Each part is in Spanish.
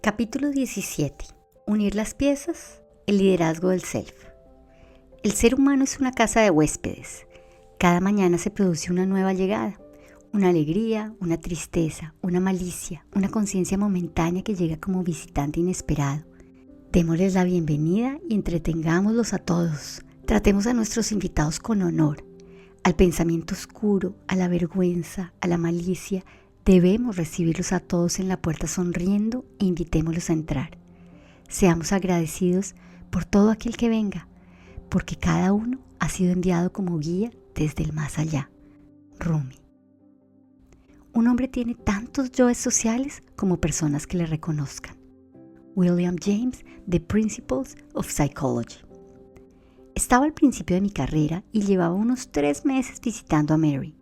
Capítulo 17. Unir las piezas, el liderazgo del self. El ser humano es una casa de huéspedes. Cada mañana se produce una nueva llegada, una alegría, una tristeza, una malicia, una conciencia momentánea que llega como visitante inesperado. Démosles la bienvenida y entretengámoslos a todos. Tratemos a nuestros invitados con honor. Al pensamiento oscuro, a la vergüenza, a la malicia, debemos recibirlos a todos en la puerta sonriendo e invitémoslos a entrar. Seamos agradecidos por todo aquel que venga, porque cada uno ha sido enviado como guía desde el más allá. Rumi. Un hombre tiene tantos yoes sociales como personas que le reconozcan. William James, The Principles of Psychology. Estaba al principio de mi carrera y llevaba unos 3 meses visitando a Mary,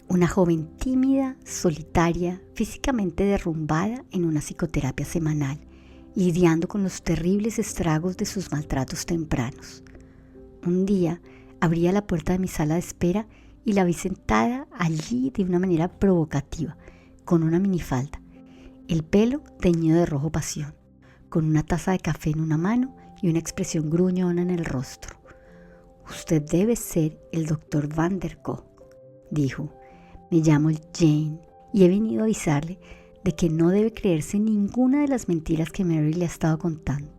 una joven tímida, solitaria, físicamente derrumbada en una psicoterapia semanal, lidiando con los terribles estragos de sus maltratos tempranos. Un día abría la puerta de mi sala de espera y la vi sentada allí de una manera provocativa, con una minifalda, el pelo teñido de rojo pasión, con una taza de café en una mano y una expresión gruñona en el rostro. «Usted debe ser el Dr. Van der Kolk», dijo. «Me llamo Jane y he venido a avisarle de que no debe creerse ninguna de las mentiras que Mary le ha estado contando.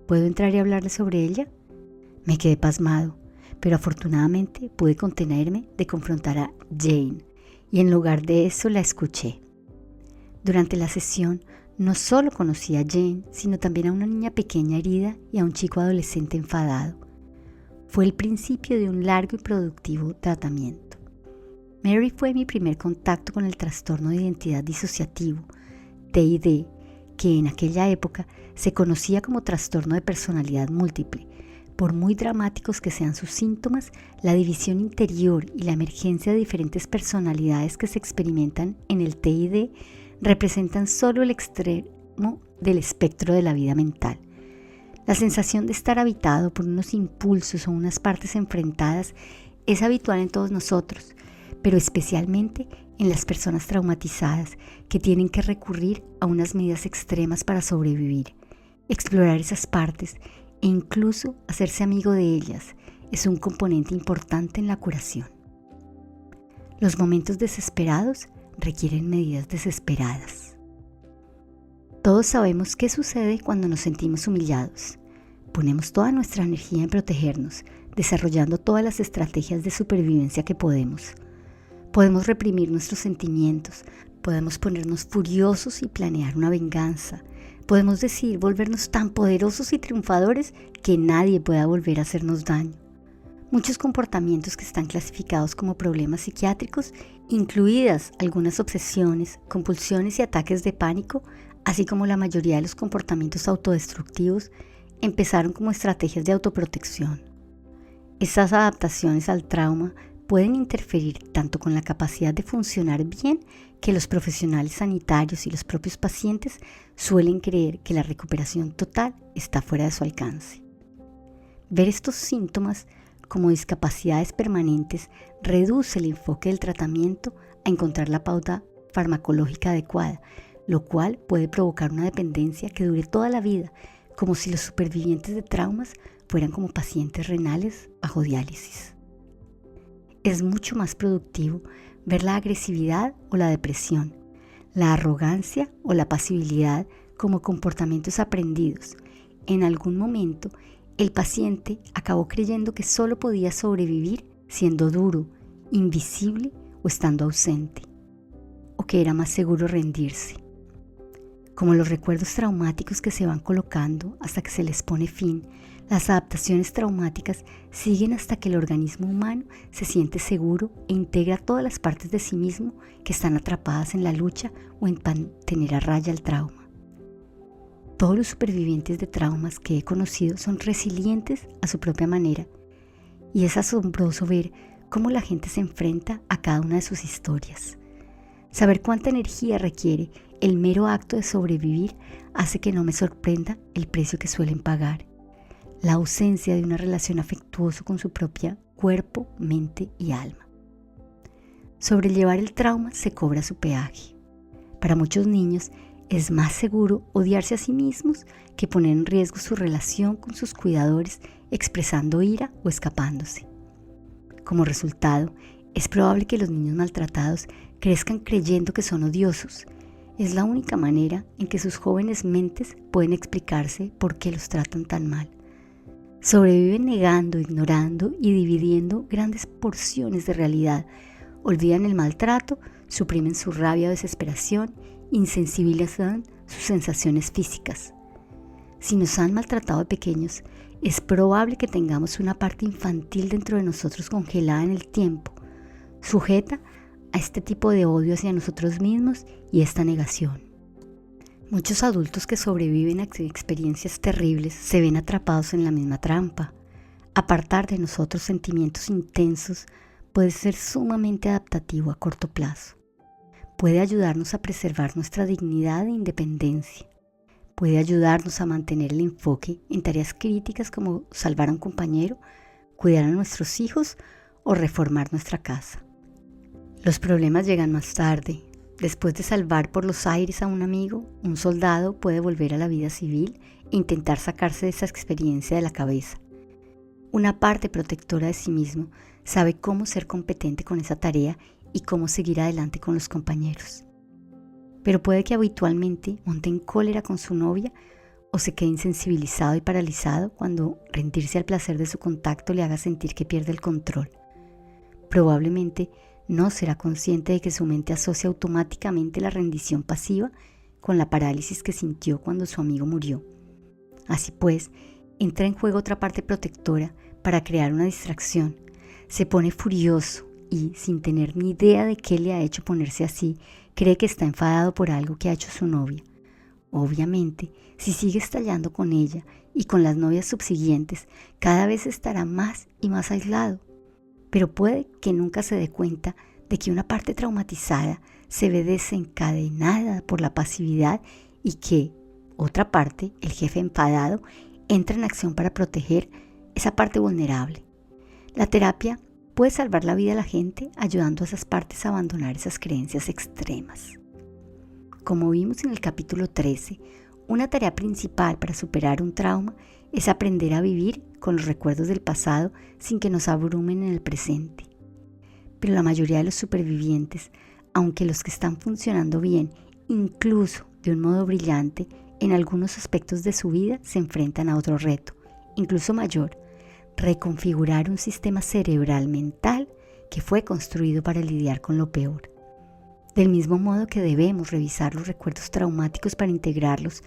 ¿Puedo entrar y hablarle sobre ella?» Me quedé pasmado, pero afortunadamente pude contenerme de confrontar a Jane y en lugar de eso la escuché. Durante la sesión no solo conocí a Jane, sino también a una niña pequeña herida y a un chico adolescente enfadado. Fue el principio de un largo y productivo tratamiento. Mary fue mi primer contacto con el trastorno de identidad disociativo, TID, que en aquella época se conocía como trastorno de personalidad múltiple. Por muy dramáticos que sean sus síntomas, la división interior y la emergencia de diferentes personalidades que se experimentan en el TID representan solo el extremo del espectro de la vida mental. La sensación de estar habitado por unos impulsos o unas partes enfrentadas es habitual en todos nosotros, pero especialmente en las personas traumatizadas que tienen que recurrir a unas medidas extremas para sobrevivir. Explorar esas partes e incluso hacerse amigo de ellas es un componente importante en la curación. Los momentos desesperados requieren medidas desesperadas. Todos sabemos qué sucede cuando nos sentimos humillados. Ponemos toda nuestra energía en protegernos, desarrollando todas las estrategias de supervivencia que podemos. Podemos reprimir nuestros sentimientos, podemos ponernos furiosos y planear una venganza. Podemos decidir volvernos tan poderosos y triunfadores que nadie pueda volver a hacernos daño. Muchos comportamientos que están clasificados como problemas psiquiátricos, incluidas algunas obsesiones, compulsiones y ataques de pánico, así como la mayoría de los comportamientos autodestructivos, empezaron como estrategias de autoprotección. Estas adaptaciones al trauma pueden interferir tanto con la capacidad de funcionar bien que los profesionales sanitarios y los propios pacientes suelen creer que la recuperación total está fuera de su alcance. Ver estos síntomas como discapacidades permanentes reduce el enfoque del tratamiento a encontrar la pauta farmacológica adecuada, lo cual puede provocar una dependencia que dure toda la vida, como si los supervivientes de traumas fueran como pacientes renales bajo diálisis. Es mucho más productivo ver la agresividad o la depresión, la arrogancia o la pasividad como comportamientos aprendidos. En algún momento, el paciente acabó creyendo que solo podía sobrevivir siendo duro, invisible o estando ausente, o que era más seguro rendirse. Como los recuerdos traumáticos que se van colocando hasta que se les pone fin, las adaptaciones traumáticas siguen hasta que el organismo humano se siente seguro e integra todas las partes de sí mismo que están atrapadas en la lucha o en mantener a raya el trauma. Todos los supervivientes de traumas que he conocido son resilientes a su propia manera y es asombroso ver cómo la gente se enfrenta a cada una de sus historias. Saber cuánta energía requiere el mero acto de sobrevivir hace que no me sorprenda el precio que suelen pagar. La ausencia de una relación afectuosa con su propio cuerpo, mente y alma. Sobrellevar el trauma se cobra su peaje. Para muchos niños, Es más seguro odiarse a sí mismos que poner en riesgo su relación con sus cuidadores expresando ira o escapándose. Como resultado, es probable que los niños maltratados crezcan creyendo que son odiosos. Es la única manera en que sus jóvenes mentes pueden explicarse por qué los tratan tan mal. Sobreviven negando, ignorando y dividiendo grandes porciones de realidad. Olvidan el maltrato, suprimen su rabia o desesperación, insensibilizan sus sensaciones físicas. Si nos han maltratado de pequeños, es probable que tengamos una parte infantil dentro de nosotros congelada en el tiempo, sujeta a este tipo de odio hacia nosotros mismos y esta negación. Muchos adultos que sobreviven a experiencias terribles se ven atrapados en la misma trampa. Apartar de nosotros sentimientos intensos puede ser sumamente adaptativo a corto plazo. Puede ayudarnos a preservar nuestra dignidad e independencia. Puede ayudarnos a mantener el enfoque en tareas críticas como salvar a un compañero, cuidar a nuestros hijos o reformar nuestra casa. Los problemas llegan más tarde. Después de salvar por los aires a un amigo, un soldado puede volver a la vida civil e intentar sacarse de esa experiencia de la cabeza. Una parte protectora de sí mismo sabe cómo ser competente con esa tarea y cómo seguir adelante con los compañeros. Pero puede que habitualmente monte en cólera con su novia o se quede insensibilizado y paralizado cuando rendirse al placer de su contacto le haga sentir que pierde el control. Probablemente no será consciente de que su mente asocia automáticamente la rendición pasiva con la parálisis que sintió cuando su amigo murió. Así pues, entra en juego otra parte protectora para crear una distracción. Se pone furioso y, sin tener ni idea de qué le ha hecho ponerse así, cree que está enfadado por algo que ha hecho su novia. Obviamente, si sigue estallando con ella y con las novias subsiguientes, cada vez estará más y más aislado. Pero puede que nunca se dé cuenta de que una parte traumatizada se ve desencadenada por la pasividad y que otra parte, el jefe enfadado, entra en acción para proteger esa parte vulnerable. La terapia puede salvar la vida a la gente ayudando a esas partes a abandonar esas creencias extremas. Como vimos en el capítulo 13, una tarea principal para superar un trauma es aprender a vivir con los recuerdos del pasado sin que nos abrumen en el presente. Pero la mayoría de los supervivientes, aunque los que están funcionando bien, incluso de un modo brillante, en algunos aspectos de su vida se enfrentan a otro reto, incluso mayor: reconfigurar un sistema cerebral mental que fue construido para lidiar con lo peor. Del mismo modo que debemos revisar los recuerdos traumáticos para integrarlos,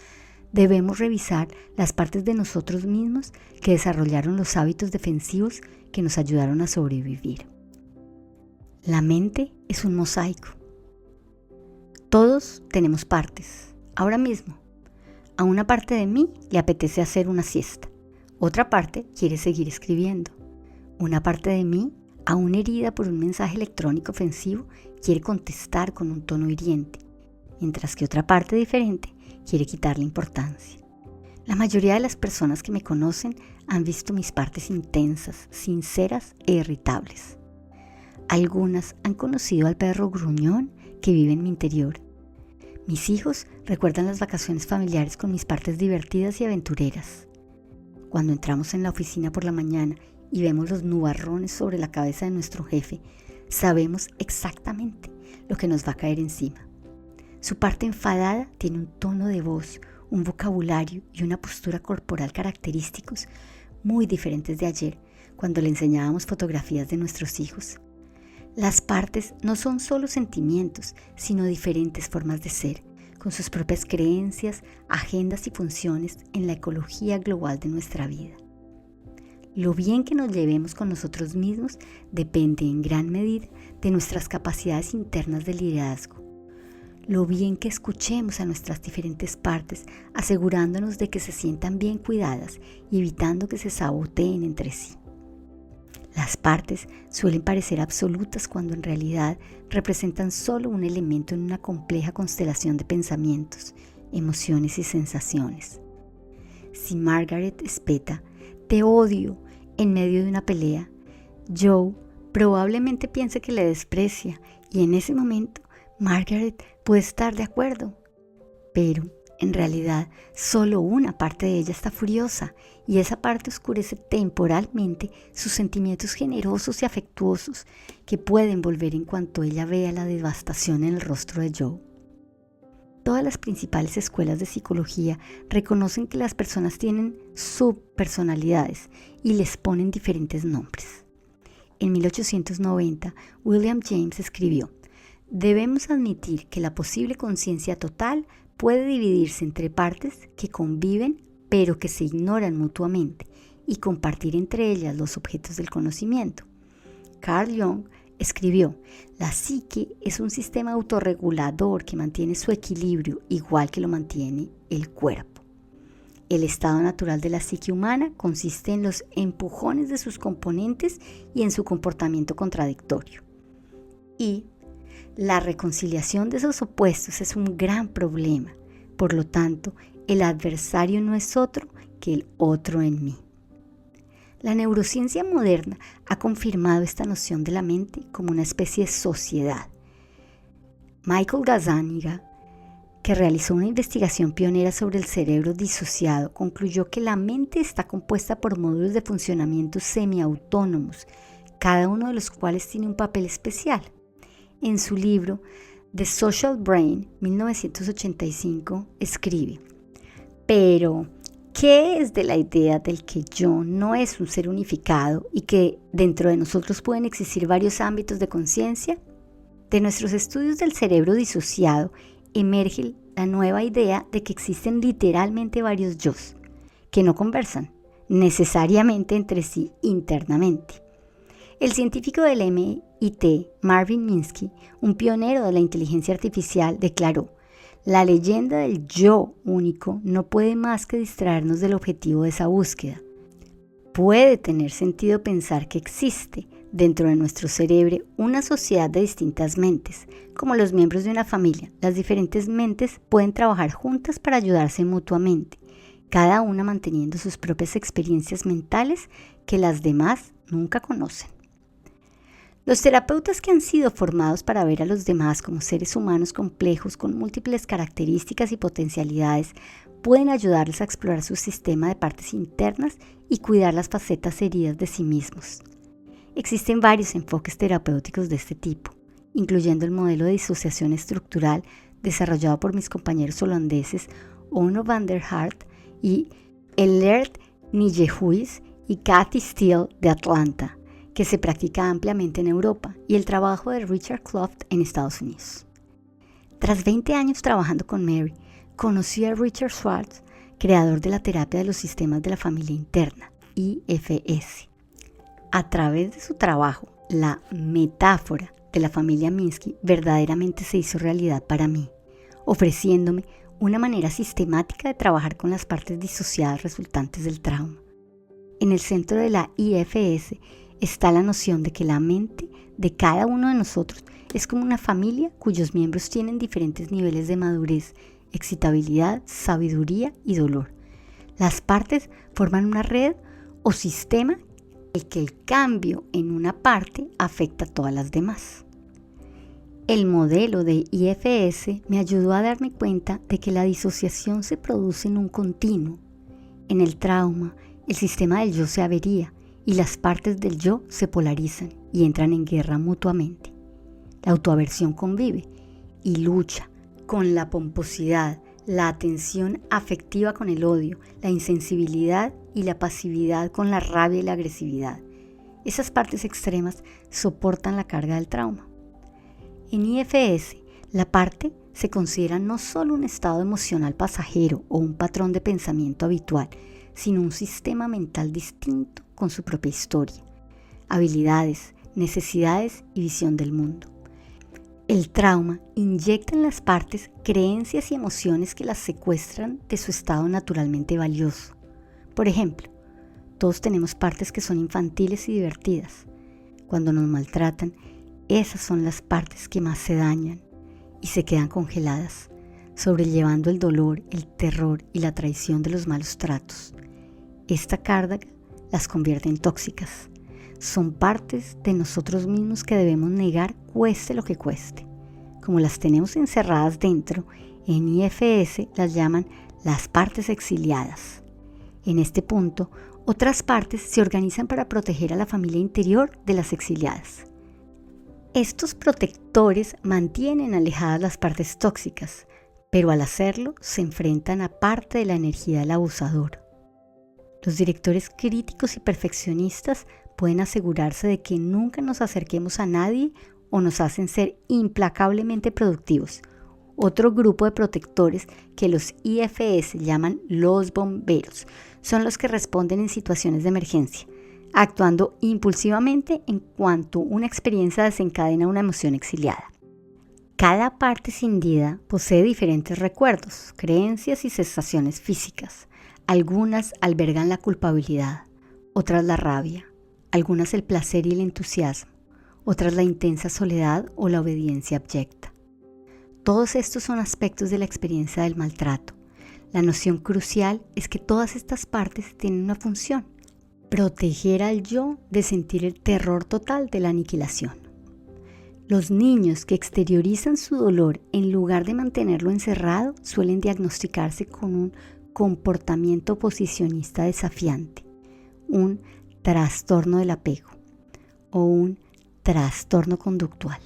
debemos revisar las partes de nosotros mismos que desarrollaron los hábitos defensivos que nos ayudaron a sobrevivir. La mente es un mosaico. Todos tenemos partes. Ahora mismo, a una parte de mí le apetece hacer una siesta. Otra parte quiere seguir escribiendo. Una parte de mí, aún herida por un mensaje electrónico ofensivo, quiere contestar con un tono hiriente, mientras que otra parte diferente quiere quitarle importancia. La mayoría de las personas que me conocen han visto mis partes intensas, sinceras e irritables. Algunas han conocido al perro gruñón que vive en mi interior. Mis hijos recuerdan las vacaciones familiares con mis partes divertidas y aventureras. Cuando entramos en la oficina por la mañana y vemos los nubarrones sobre la cabeza de nuestro jefe, sabemos exactamente lo que nos va a caer encima. Su parte enfadada tiene un tono de voz, un vocabulario y una postura corporal característicos muy diferentes de ayer, cuando le enseñábamos fotografías de nuestros hijos. Las partes no son solo sentimientos, sino diferentes formas de ser, con sus propias creencias, agendas y funciones en la ecología global de nuestra vida. Lo bien que nos llevemos con nosotros mismos depende en gran medida de nuestras capacidades internas de liderazgo. Lo bien que escuchemos a nuestras diferentes partes, asegurándonos de que se sientan bien cuidadas y evitando que se saboteen entre sí. Las partes suelen parecer absolutas cuando en realidad representan solo un elemento en una compleja constelación de pensamientos, emociones y sensaciones. Si Margaret espeta "te odio" en medio de una pelea, Joe probablemente piense que le desprecia y en ese momento Margaret puede estar de acuerdo. Pero, en realidad, solo una parte de ella está furiosa y esa parte oscurece temporalmente sus sentimientos generosos y afectuosos que pueden volver en cuanto ella vea la devastación en el rostro de Joe. Todas las principales escuelas de psicología reconocen que las personas tienen subpersonalidades y les ponen diferentes nombres. En 1890, William James escribió: «Debemos admitir que la posible conciencia total puede dividirse entre partes que conviven pero que se ignoran mutuamente y compartir entre ellas los objetos del conocimiento». Carl Jung escribió: «La psique es un sistema autorregulador que mantiene su equilibrio igual que lo mantiene el cuerpo. El estado natural de la psique humana consiste en los empujones de sus componentes y en su comportamiento contradictorio. Y la reconciliación de esos opuestos es un gran problema. Por lo tanto, el adversario no es otro que el otro en mí». La neurociencia moderna ha confirmado esta noción de la mente como una especie de sociedad. Michael Gazzaniga, que realizó una investigación pionera sobre el cerebro disociado, concluyó que la mente está compuesta por módulos de funcionamiento semiautónomos, cada uno de los cuales tiene un papel especial. En su libro The Social Brain, 1985, escribe: «Pero, ¿qué es de la idea del que yo no es un ser unificado y que dentro de nosotros pueden existir varios ámbitos de conciencia? De nuestros estudios del cerebro disociado emerge la nueva idea de que existen literalmente varios yos, que no conversan necesariamente entre sí internamente». El científico del MIT, Marvin Minsky, un pionero de la inteligencia artificial, declaró: «La leyenda del yo único no puede más que distraernos del objetivo de esa búsqueda. Puede tener sentido pensar que existe dentro de nuestro cerebro una sociedad de distintas mentes. Como los miembros de una familia, las diferentes mentes pueden trabajar juntas para ayudarse mutuamente, cada una manteniendo sus propias experiencias mentales que las demás nunca conocen». Los terapeutas que han sido formados para ver a los demás como seres humanos complejos con múltiples características y potencialidades pueden ayudarles a explorar su sistema de partes internas y cuidar las facetas heridas de sí mismos. Existen varios enfoques terapéuticos de este tipo, incluyendo el modelo de disociación estructural desarrollado por mis compañeros holandeses Onno van der Hart y Elert Nijhuis y Kathy Steele de Atlanta, que se practica ampliamente en Europa, y el trabajo de Richard Clough en Estados Unidos. Tras 20 años trabajando con Mary, conocí a Richard Schwartz, creador de la terapia de los sistemas de la familia interna, IFS. A través de su trabajo, la metáfora de la familia Minsky verdaderamente se hizo realidad para mí, ofreciéndome una manera sistemática de trabajar con las partes disociadas resultantes del trauma. En el centro de la IFS está la noción de que la mente de cada uno de nosotros es como una familia cuyos miembros tienen diferentes niveles de madurez, excitabilidad, sabiduría y dolor. Las partes forman una red o sistema en que el cambio en una parte afecta a todas las demás. El modelo de IFS me ayudó a darme cuenta de que la disociación se produce en un continuo. En el trauma, el sistema del yo se avería y las partes del yo se polarizan y entran en guerra mutuamente. La autoaversión convive y lucha con la pomposidad, la atención afectiva con el odio, la insensibilidad y la pasividad con la rabia y la agresividad. Esas partes extremas soportan la carga del trauma. En IFS, la parte se considera no solo un estado emocional pasajero o un patrón de pensamiento habitual, sino un sistema mental distinto con su propia historia, habilidades, necesidades y visión del mundo. El trauma inyecta en las partes creencias y emociones que las secuestran de su estado naturalmente valioso. Por ejemplo, todos tenemos partes que son infantiles y divertidas. Cuando nos maltratan, esas son las partes que más se dañan y se quedan congeladas, sobrellevando el dolor, el terror y la traición de los malos tratos. Esta carga las convierte en tóxicas. Son partes de nosotros mismos que debemos negar cueste lo que cueste. Como las tenemos encerradas dentro, En IFS las llaman las partes exiliadas. En este punto, otras partes se organizan para proteger a la familia interior de las exiliadas. Estos protectores mantienen alejadas las partes tóxicas, pero al hacerlo se enfrentan a parte de la energía del abusador. Los directores críticos y perfeccionistas pueden asegurarse de que nunca nos acerquemos a nadie o nos hacen ser implacablemente productivos. Otro grupo de protectores que los IFS llaman los bomberos son los que responden en situaciones de emergencia, actuando impulsivamente en cuanto una experiencia desencadena una emoción exiliada. Cada parte cindida posee diferentes recuerdos, creencias y sensaciones físicas. Algunas albergan la culpabilidad, otras la rabia, algunas el placer y el entusiasmo, otras la intensa soledad o la obediencia abyecta. Todos estos son aspectos de la experiencia del maltrato. La noción crucial es que todas estas partes tienen una función: proteger al yo de sentir el terror total de la aniquilación. Los niños que exteriorizan su dolor en lugar de mantenerlo encerrado suelen diagnosticarse con un comportamiento oposicionista desafiante, un trastorno del apego o un trastorno conductual.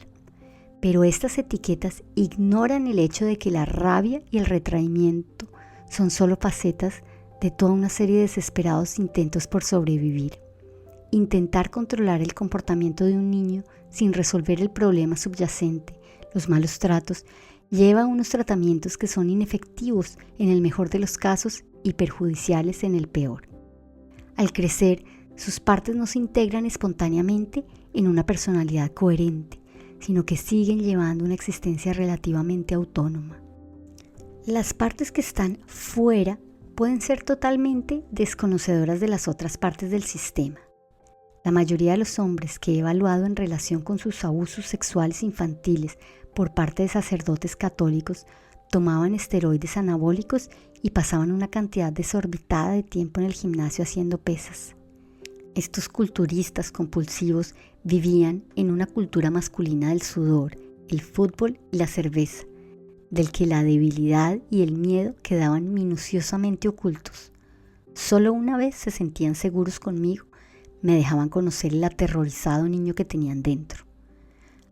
Pero estas etiquetas ignoran el hecho de que la rabia y el retraimiento son solo facetas de toda una serie de desesperados intentos por sobrevivir. Intentar controlar el comportamiento de un niño sin resolver el problema subyacente, los malos tratos, lleva a unos tratamientos que son inefectivos en el mejor de los casos y perjudiciales en el peor. Al crecer, sus partes no se integran espontáneamente en una personalidad coherente, sino que siguen llevando una existencia relativamente autónoma. Las partes que están fuera pueden ser totalmente desconocedoras de las otras partes del sistema. La mayoría de los hombres que he evaluado en relación con sus abusos sexuales infantiles por parte de sacerdotes católicos tomaban esteroides anabólicos y pasaban una cantidad desorbitada de tiempo en el gimnasio haciendo pesas. Estos culturistas compulsivos vivían en una cultura masculina del sudor, el fútbol y la cerveza, del que la debilidad y el miedo quedaban minuciosamente ocultos. Solo una vez se sentían seguros conmigo, me dejaban conocer el aterrorizado niño que tenían dentro.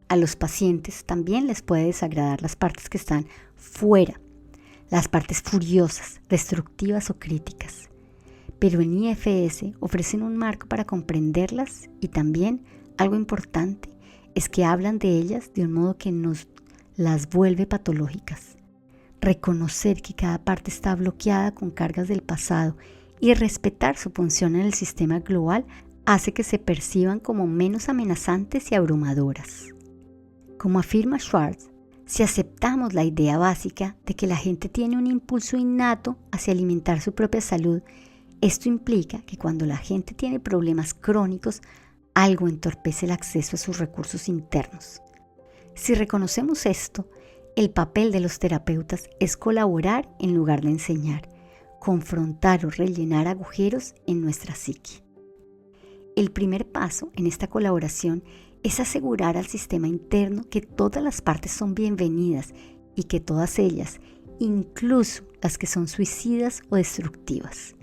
A los pacientes también les puede desagradar las partes que están fuera, las partes furiosas, destructivas o críticas. Pero en IFS ofrecen un marco para comprenderlas y también, algo importante, es que hablan de ellas de un modo que nos las vuelve patológicas. Reconocer que cada parte está bloqueada con cargas del pasado y respetar su función en el sistema global hace que se perciban como menos amenazantes y abrumadoras. Como afirma Schwartz, si aceptamos la idea básica de que la gente tiene un impulso innato hacia alimentar su propia salud, esto implica que cuando la gente tiene problemas crónicos, algo entorpece el acceso a sus recursos internos. Si reconocemos esto, el papel de los terapeutas es colaborar en lugar de enseñar, confrontar o rellenar agujeros en nuestra psique. El primer paso en esta colaboración es asegurar al sistema interno que todas las partes son bienvenidas y que todas ellas, incluso las que son suicidas o destructivas,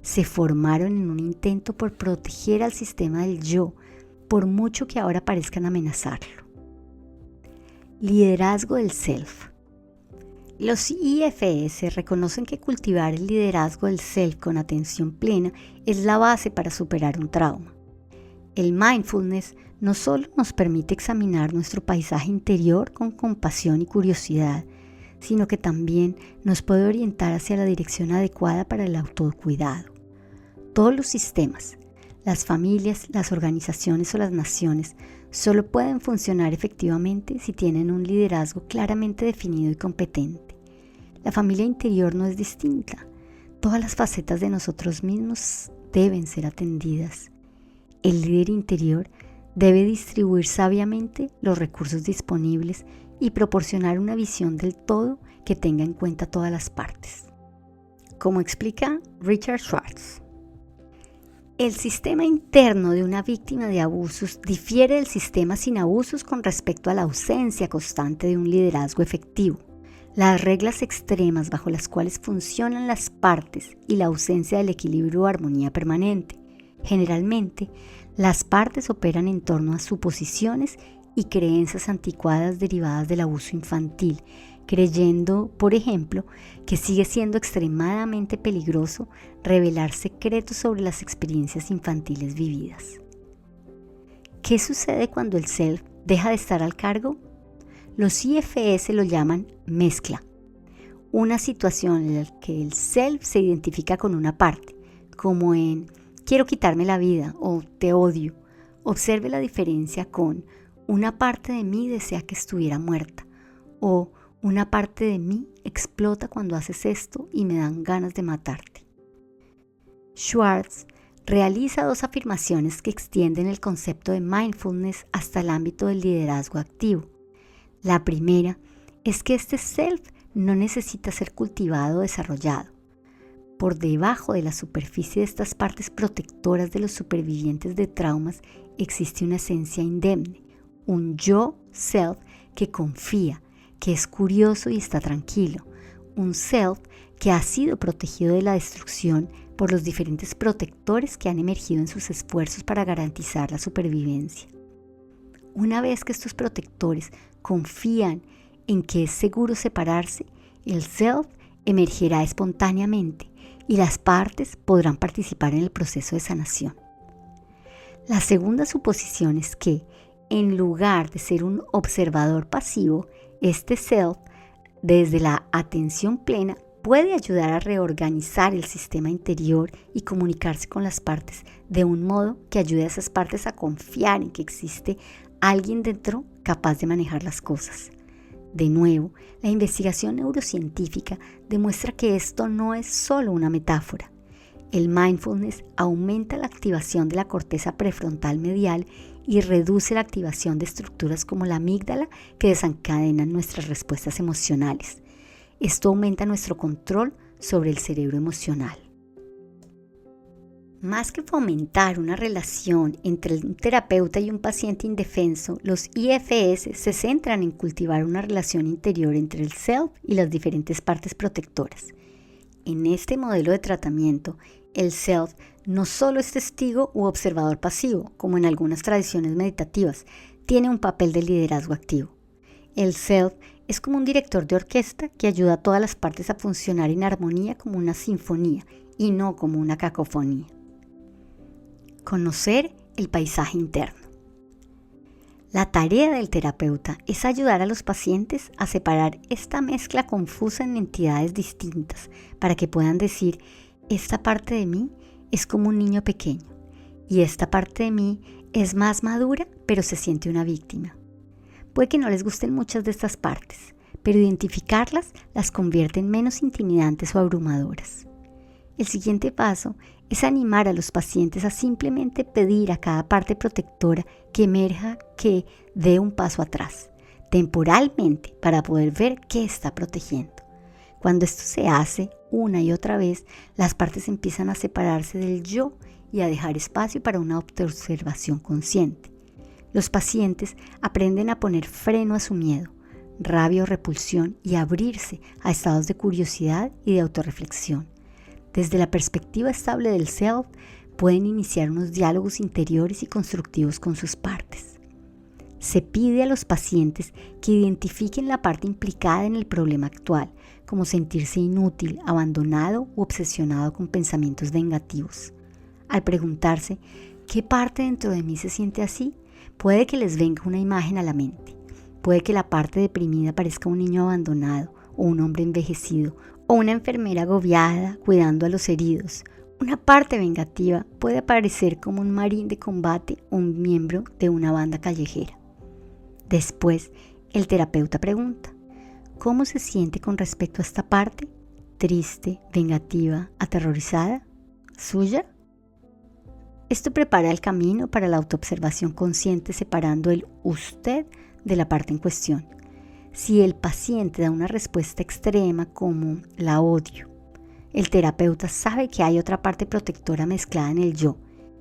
se formaron en un intento por proteger al sistema del yo, por mucho que ahora parezcan amenazarlo. Liderazgo del self. Los IFS reconocen que cultivar el liderazgo del self con atención plena es la base para superar un trauma. El mindfulness no solo nos permite examinar nuestro paisaje interior con compasión y curiosidad, sino que también nos puede orientar hacia la dirección adecuada para el autocuidado. Todos los sistemas, las familias, las organizaciones o las naciones solo pueden funcionar efectivamente si tienen un liderazgo claramente definido y competente. La familia interior no es distinta. Todas las facetas de nosotros mismos deben ser atendidas. El líder interior debe distribuir sabiamente los recursos disponibles y proporcionar una visión del todo que tenga en cuenta todas las partes. Como explica Richard Schwartz, el sistema interno de una víctima de abusos difiere del sistema sin abusos con respecto a la ausencia constante de un liderazgo efectivo. Las reglas extremas bajo las cuales funcionan las partes y la ausencia del equilibrio o armonía permanente. Generalmente, las partes operan en torno a suposiciones y creencias anticuadas derivadas del abuso infantil, creyendo, por ejemplo, que sigue siendo extremadamente peligroso revelar secretos sobre las experiencias infantiles vividas. ¿Qué sucede cuando el self deja de estar al cargo? Los IFS lo llaman mezcla, una situación en la que el self se identifica con una parte, como en quiero quitarme la vida o te odio. Observe la diferencia con una parte de mí desea que estuviera muerta o una parte de mí explota cuando haces esto y me dan ganas de matarte. Schwartz realiza 2 afirmaciones que extienden el concepto de mindfulness hasta el ámbito del liderazgo activo. La primera es que este self no necesita ser cultivado o desarrollado. Por debajo de la superficie de estas partes protectoras de los supervivientes de traumas existe una esencia indemne, un yo self que confía, que es curioso y está tranquilo, un self que ha sido protegido de la destrucción por los diferentes protectores que han emergido en sus esfuerzos para garantizar la supervivencia. Una vez que estos protectores confían en que es seguro separarse, el self emergerá espontáneamente y las partes podrán participar en el proceso de sanación. La segunda suposición es que, en lugar de ser un observador pasivo, este self, desde la atención plena, puede ayudar a reorganizar el sistema interior y comunicarse con las partes de un modo que ayude a esas partes a confiar en que existe alguien dentro capaz de manejar las cosas. De nuevo, la investigación neurocientífica demuestra que esto no es solo una metáfora. El mindfulness aumenta la activación de la corteza prefrontal medial y reduce la activación de estructuras como la amígdala que desencadenan nuestras respuestas emocionales. Esto aumenta nuestro control sobre el cerebro emocional. Más que fomentar una relación entre un terapeuta y un paciente indefenso, los IFS se centran en cultivar una relación interior entre el self y las diferentes partes protectoras. En este modelo de tratamiento, el self no solo es testigo u observador pasivo, como en algunas tradiciones meditativas, tiene un papel de liderazgo activo. El self es como un director de orquesta que ayuda a todas las partes a funcionar en armonía como una sinfonía y no como una cacofonía. Conocer el paisaje interno. La tarea del terapeuta es ayudar a los pacientes a separar esta mezcla confusa en entidades distintas para que puedan decir, esta parte de mí es como un niño pequeño y esta parte de mí es más madura pero se siente una víctima. Puede que no les gusten muchas de estas partes, pero identificarlas las convierte en menos intimidantes o abrumadoras. El siguiente paso es animar a los pacientes a simplemente pedir a cada parte protectora que emerja, que dé un paso atrás, temporalmente, para poder ver qué está protegiendo. Cuando esto se hace una y otra vez, las partes empiezan a separarse del yo y a dejar espacio para una autoobservación consciente. Los pacientes aprenden a poner freno a su miedo, rabia o repulsión y a abrirse a estados de curiosidad y de autorreflexión. Desde la perspectiva estable del self, pueden iniciar unos diálogos interiores y constructivos con sus partes. Se pide a los pacientes que identifiquen la parte implicada en el problema actual, como sentirse inútil, abandonado u obsesionado con pensamientos vengativos. Al preguntarse, ¿qué parte dentro de mí se siente así?, puede que les venga una imagen a la mente. Puede que la parte deprimida parezca un niño abandonado, o un hombre envejecido, o una enfermera agobiada cuidando a los heridos. Una parte vengativa puede aparecer como un marín de combate o un miembro de una banda callejera. Después, el terapeuta pregunta, ¿cómo se siente con respecto a esta parte? ¿Triste, vengativa, aterrorizada? ¿Suya? Esto prepara el camino para la autoobservación consciente separando el usted de la parte en cuestión. Si el paciente da una respuesta extrema como la odio, el terapeuta sabe que hay otra parte protectora mezclada en el yo.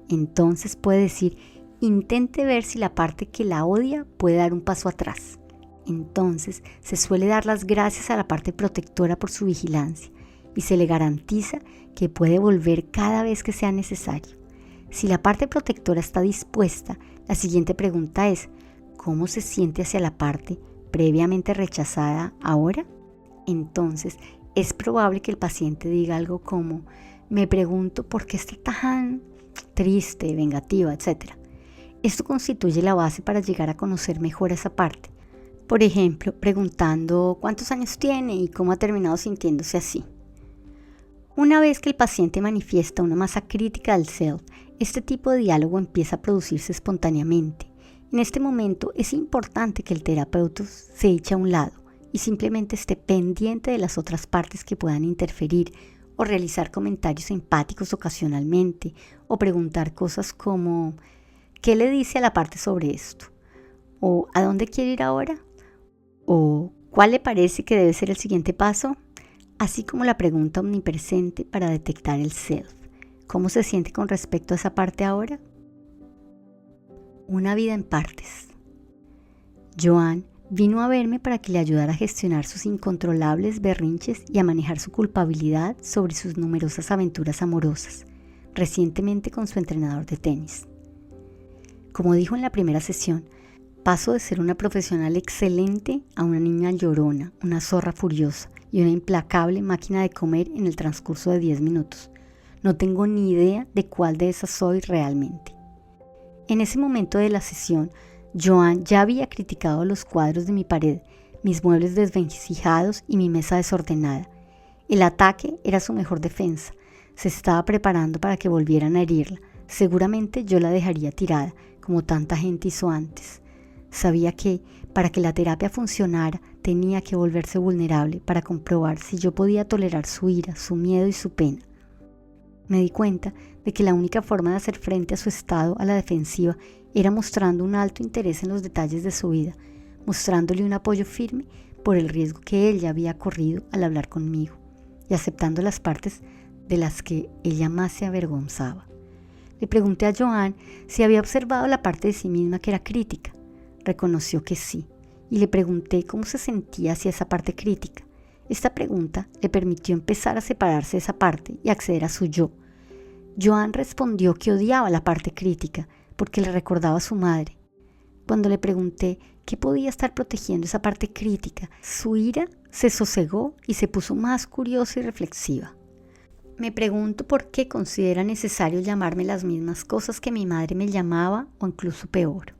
Entonces puede decir, intente ver si la parte que la odia puede dar un paso atrás. Entonces se suele dar las gracias a la parte protectora por su vigilancia y se le garantiza que puede volver cada vez que sea necesario. Si la parte protectora está dispuesta, la siguiente pregunta es: ¿cómo se siente hacia la parte previamente rechazada ahora? Entonces es probable que el paciente diga algo como: me pregunto por qué está tan triste, vengativa, etc. Esto constituye la base para llegar a conocer mejor esa parte. Por ejemplo, preguntando cuántos años tiene y cómo ha terminado sintiéndose así. Una vez que el paciente manifiesta una masa crítica del self, este tipo de diálogo empieza a producirse espontáneamente. En este momento es importante que el terapeuta se eche a un lado y simplemente esté pendiente de las otras partes que puedan interferir o realizar comentarios empáticos ocasionalmente o preguntar cosas como: ¿qué le dice a la parte sobre esto? ¿O a dónde quiere ir ahora? ¿O cuál le parece que debe ser el siguiente paso? Así como la pregunta omnipresente para detectar el self. ¿Cómo se siente con respecto a esa parte ahora? Una vida en partes. Joan vino a verme para que le ayudara a gestionar sus incontrolables berrinches y a manejar su culpabilidad sobre sus numerosas aventuras amorosas, recientemente con su entrenador de tenis. Como dijo en la primera sesión, paso de ser una profesional excelente a una niña llorona, una zorra furiosa y una implacable máquina de comer en el transcurso de 10 minutos. No tengo ni idea de cuál de esas soy realmente. En ese momento de la sesión, Joan ya había criticado los cuadros de mi pared, mis muebles desvencijados y mi mesa desordenada. El ataque era su mejor defensa. Se estaba preparando para que volvieran a herirla. Seguramente yo la dejaría tirada, como tanta gente hizo antes. Sabía que, para que la terapia funcionara, tenía que volverse vulnerable para comprobar si yo podía tolerar su ira, su miedo y su pena. Me di cuenta de que la única forma de hacer frente a su estado a la defensiva era mostrando un alto interés en los detalles de su vida, mostrándole un apoyo firme por el riesgo que ella había corrido al hablar conmigo y aceptando las partes de las que ella más se avergonzaba. Le pregunté a Joan si había observado la parte de sí misma que era crítica. Reconoció que sí, y le pregunté cómo se sentía hacia esa parte crítica. Esta pregunta le permitió empezar a separarse de esa parte y acceder a su yo. Joan respondió que odiaba la parte crítica porque le recordaba a su madre. Cuando le pregunté qué podía estar protegiendo esa parte crítica, su ira se sosegó y se puso más curiosa y reflexiva. Me pregunto por qué considera necesario llamarme las mismas cosas que mi madre me llamaba o incluso peor.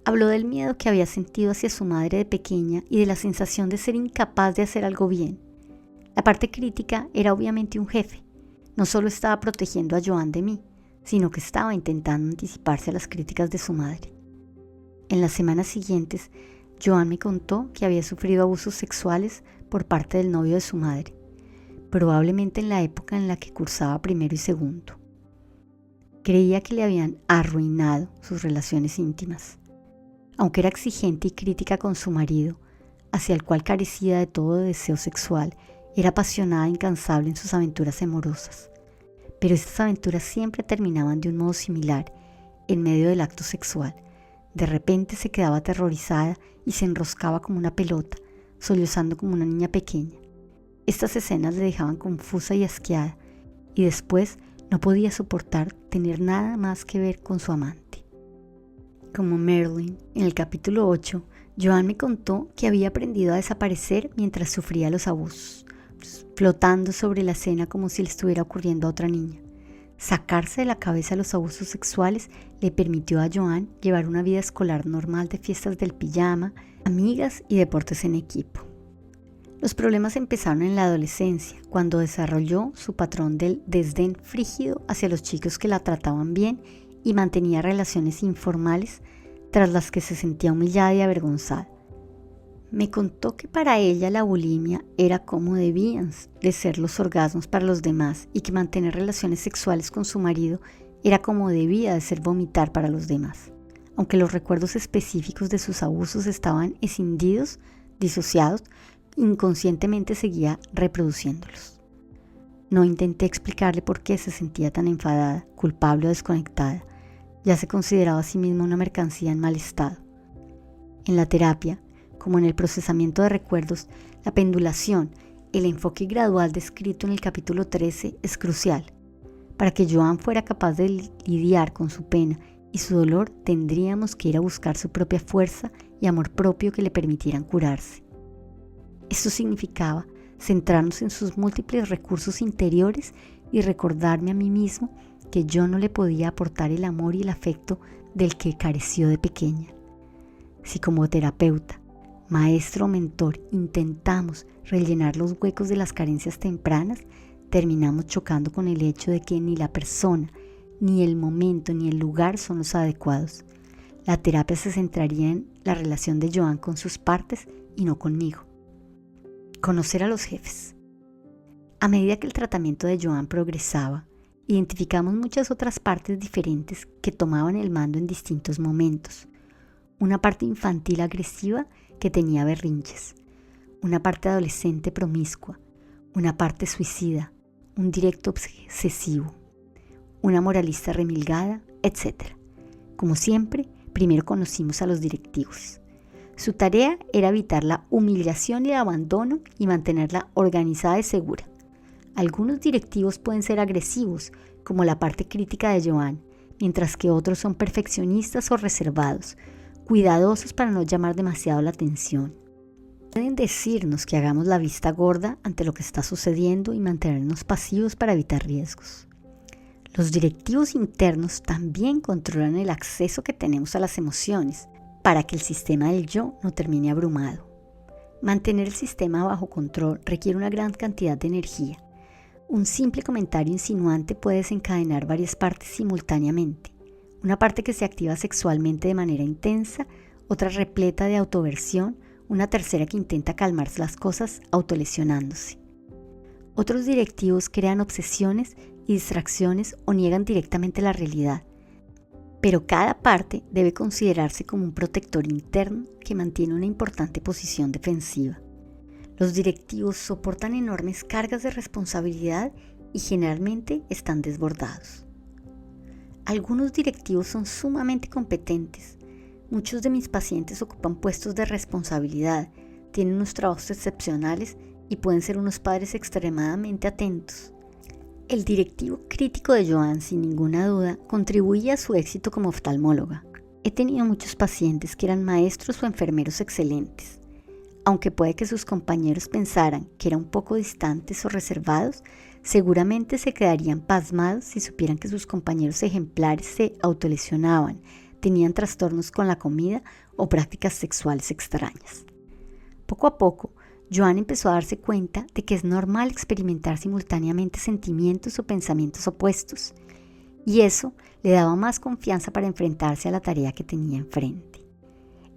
Habló del miedo que había sentido hacia su madre de pequeña y de la sensación de ser incapaz de hacer algo bien. La parte crítica era obviamente un jefe. No solo estaba protegiendo a Joan de mí, sino que estaba intentando anticiparse a las críticas de su madre. En las semanas siguientes, Joan me contó que había sufrido abusos sexuales por parte del novio de su madre, probablemente en la época en la que cursaba primero y segundo. Creía que le habían arruinado sus relaciones íntimas. Aunque era exigente y crítica con su marido, hacia el cual carecía de todo deseo sexual, era apasionada e incansable en sus aventuras amorosas. Pero estas aventuras siempre terminaban de un modo similar, en medio del acto sexual. De repente se quedaba aterrorizada y se enroscaba como una pelota, sollozando como una niña pequeña. Estas escenas le dejaban confusa y asqueada, y después no podía soportar tener nada más que ver con su amante. Como Marilyn, en el capítulo 8, Joan me contó que había aprendido a desaparecer mientras sufría los abusos, flotando sobre la escena como si le estuviera ocurriendo a otra niña. Sacarse de la cabeza los abusos sexuales le permitió a Joan llevar una vida escolar normal de fiestas del pijama, amigas y deportes en equipo. Los problemas empezaron en la adolescencia, cuando desarrolló su patrón del desdén frígido hacia los chicos que la trataban bien y mantenía relaciones informales tras las que se sentía humillada y avergonzada. Me contó que para ella la bulimia era como debían de ser los orgasmos para los demás y que mantener relaciones sexuales con su marido era como debía de ser vomitar para los demás. Aunque los recuerdos específicos de sus abusos estaban escindidos, disociados, inconscientemente seguía reproduciéndolos. No intenté explicarle por qué se sentía tan enfadada, culpable o desconectada. Ya se consideraba a sí misma una mercancía en mal estado. En la terapia, como en el procesamiento de recuerdos, la pendulación, el enfoque gradual descrito en el capítulo 13 es crucial. Para que Joan fuera capaz de lidiar con su pena y su dolor, tendríamos que ir a buscar su propia fuerza y amor propio que le permitieran curarse. Esto significaba centrarnos en sus múltiples recursos interiores y recordarme a mí mismo que yo no le podía aportar el amor y el afecto del que careció de pequeña. Si como terapeuta, maestro o mentor intentamos rellenar los huecos de las carencias tempranas, terminamos chocando con el hecho de que ni la persona, ni el momento, ni el lugar son los adecuados. La terapia se centraría en la relación de Joan con sus partes y no conmigo. Conocer a los jefes. A medida que el tratamiento de Joan progresaba, identificamos muchas otras partes diferentes que tomaban el mando en distintos momentos. Una parte infantil agresiva que tenía berrinches, una parte adolescente promiscua, una parte suicida, un directo obsesivo, una moralista remilgada, etc. Como siempre, primero conocimos a los directivos. Su tarea era evitar la humillación y el abandono y mantenerla organizada y segura. Algunos directivos pueden ser agresivos, como la parte crítica de Joan, mientras que otros son perfeccionistas o reservados, cuidadosos para no llamar demasiado la atención. Pueden decirnos que hagamos la vista gorda ante lo que está sucediendo y mantenernos pasivos para evitar riesgos. Los directivos internos también controlan el acceso que tenemos a las emociones para que el sistema del yo no termine abrumado. Mantener el sistema bajo control requiere una gran cantidad de energía. Un simple comentario insinuante puede desencadenar varias partes simultáneamente. Una parte que se activa sexualmente de manera intensa, otra repleta de autoversión, una tercera que intenta calmar las cosas autolesionándose. Otros directivos crean obsesiones y distracciones o niegan directamente la realidad, pero cada parte debe considerarse como un protector interno que mantiene una importante posición defensiva. Los directivos soportan enormes cargas de responsabilidad y generalmente están desbordados. Algunos directivos son sumamente competentes. Muchos de mis pacientes ocupan puestos de responsabilidad, tienen unos trabajos excepcionales y pueden ser unos padres extremadamente atentos. El directivo crítico de Joan, sin ninguna duda, contribuye a su éxito como oftalmóloga. He tenido muchos pacientes que eran maestros o enfermeros excelentes. Aunque puede que sus compañeros pensaran que eran un poco distantes o reservados, seguramente se quedarían pasmados si supieran que sus compañeros ejemplares se autolesionaban, tenían trastornos con la comida o prácticas sexuales extrañas. Poco a poco, Joan empezó a darse cuenta de que es normal experimentar simultáneamente sentimientos o pensamientos opuestos, y eso le daba más confianza para enfrentarse a la tarea que tenía enfrente.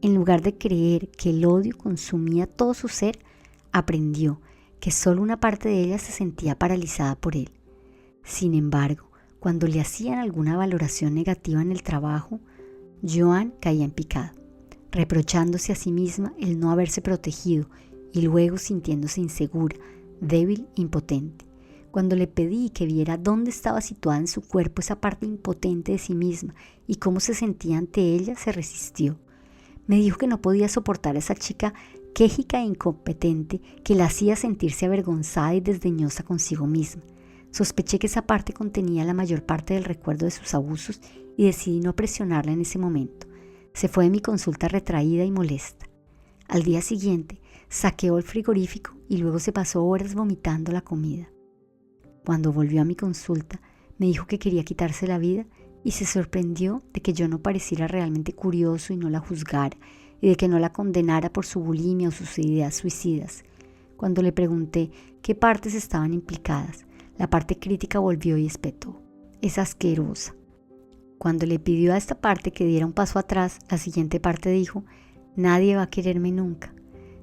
En lugar de creer que el odio consumía todo su ser, aprendió que solo una parte de ella se sentía paralizada por él. Sin embargo, cuando le hacían alguna valoración negativa en el trabajo, Joan caía en picado, reprochándose a sí misma el no haberse protegido y luego sintiéndose insegura, débil, impotente. Cuando le pedí que viera dónde estaba situada en su cuerpo esa parte impotente de sí misma y cómo se sentía ante ella, se resistió. Me dijo que no podía soportar a esa chica quejica e incompetente que la hacía sentirse avergonzada y desdeñosa consigo misma. Sospeché que esa parte contenía la mayor parte del recuerdo de sus abusos y decidí no presionarla en ese momento. Se fue de mi consulta retraída y molesta. Al día siguiente, saqueó el frigorífico y luego se pasó horas vomitando la comida. Cuando volvió a mi consulta, me dijo que quería quitarse la vida y se sorprendió de que yo no pareciera realmente curioso y no la juzgara, y de que no la condenara por su bulimia o sus ideas suicidas. Cuando le pregunté qué partes estaban implicadas, la parte crítica volvió y espetó: es asquerosa. Cuando le pidió a esta parte que diera un paso atrás, la siguiente parte dijo: nadie va a quererme nunca.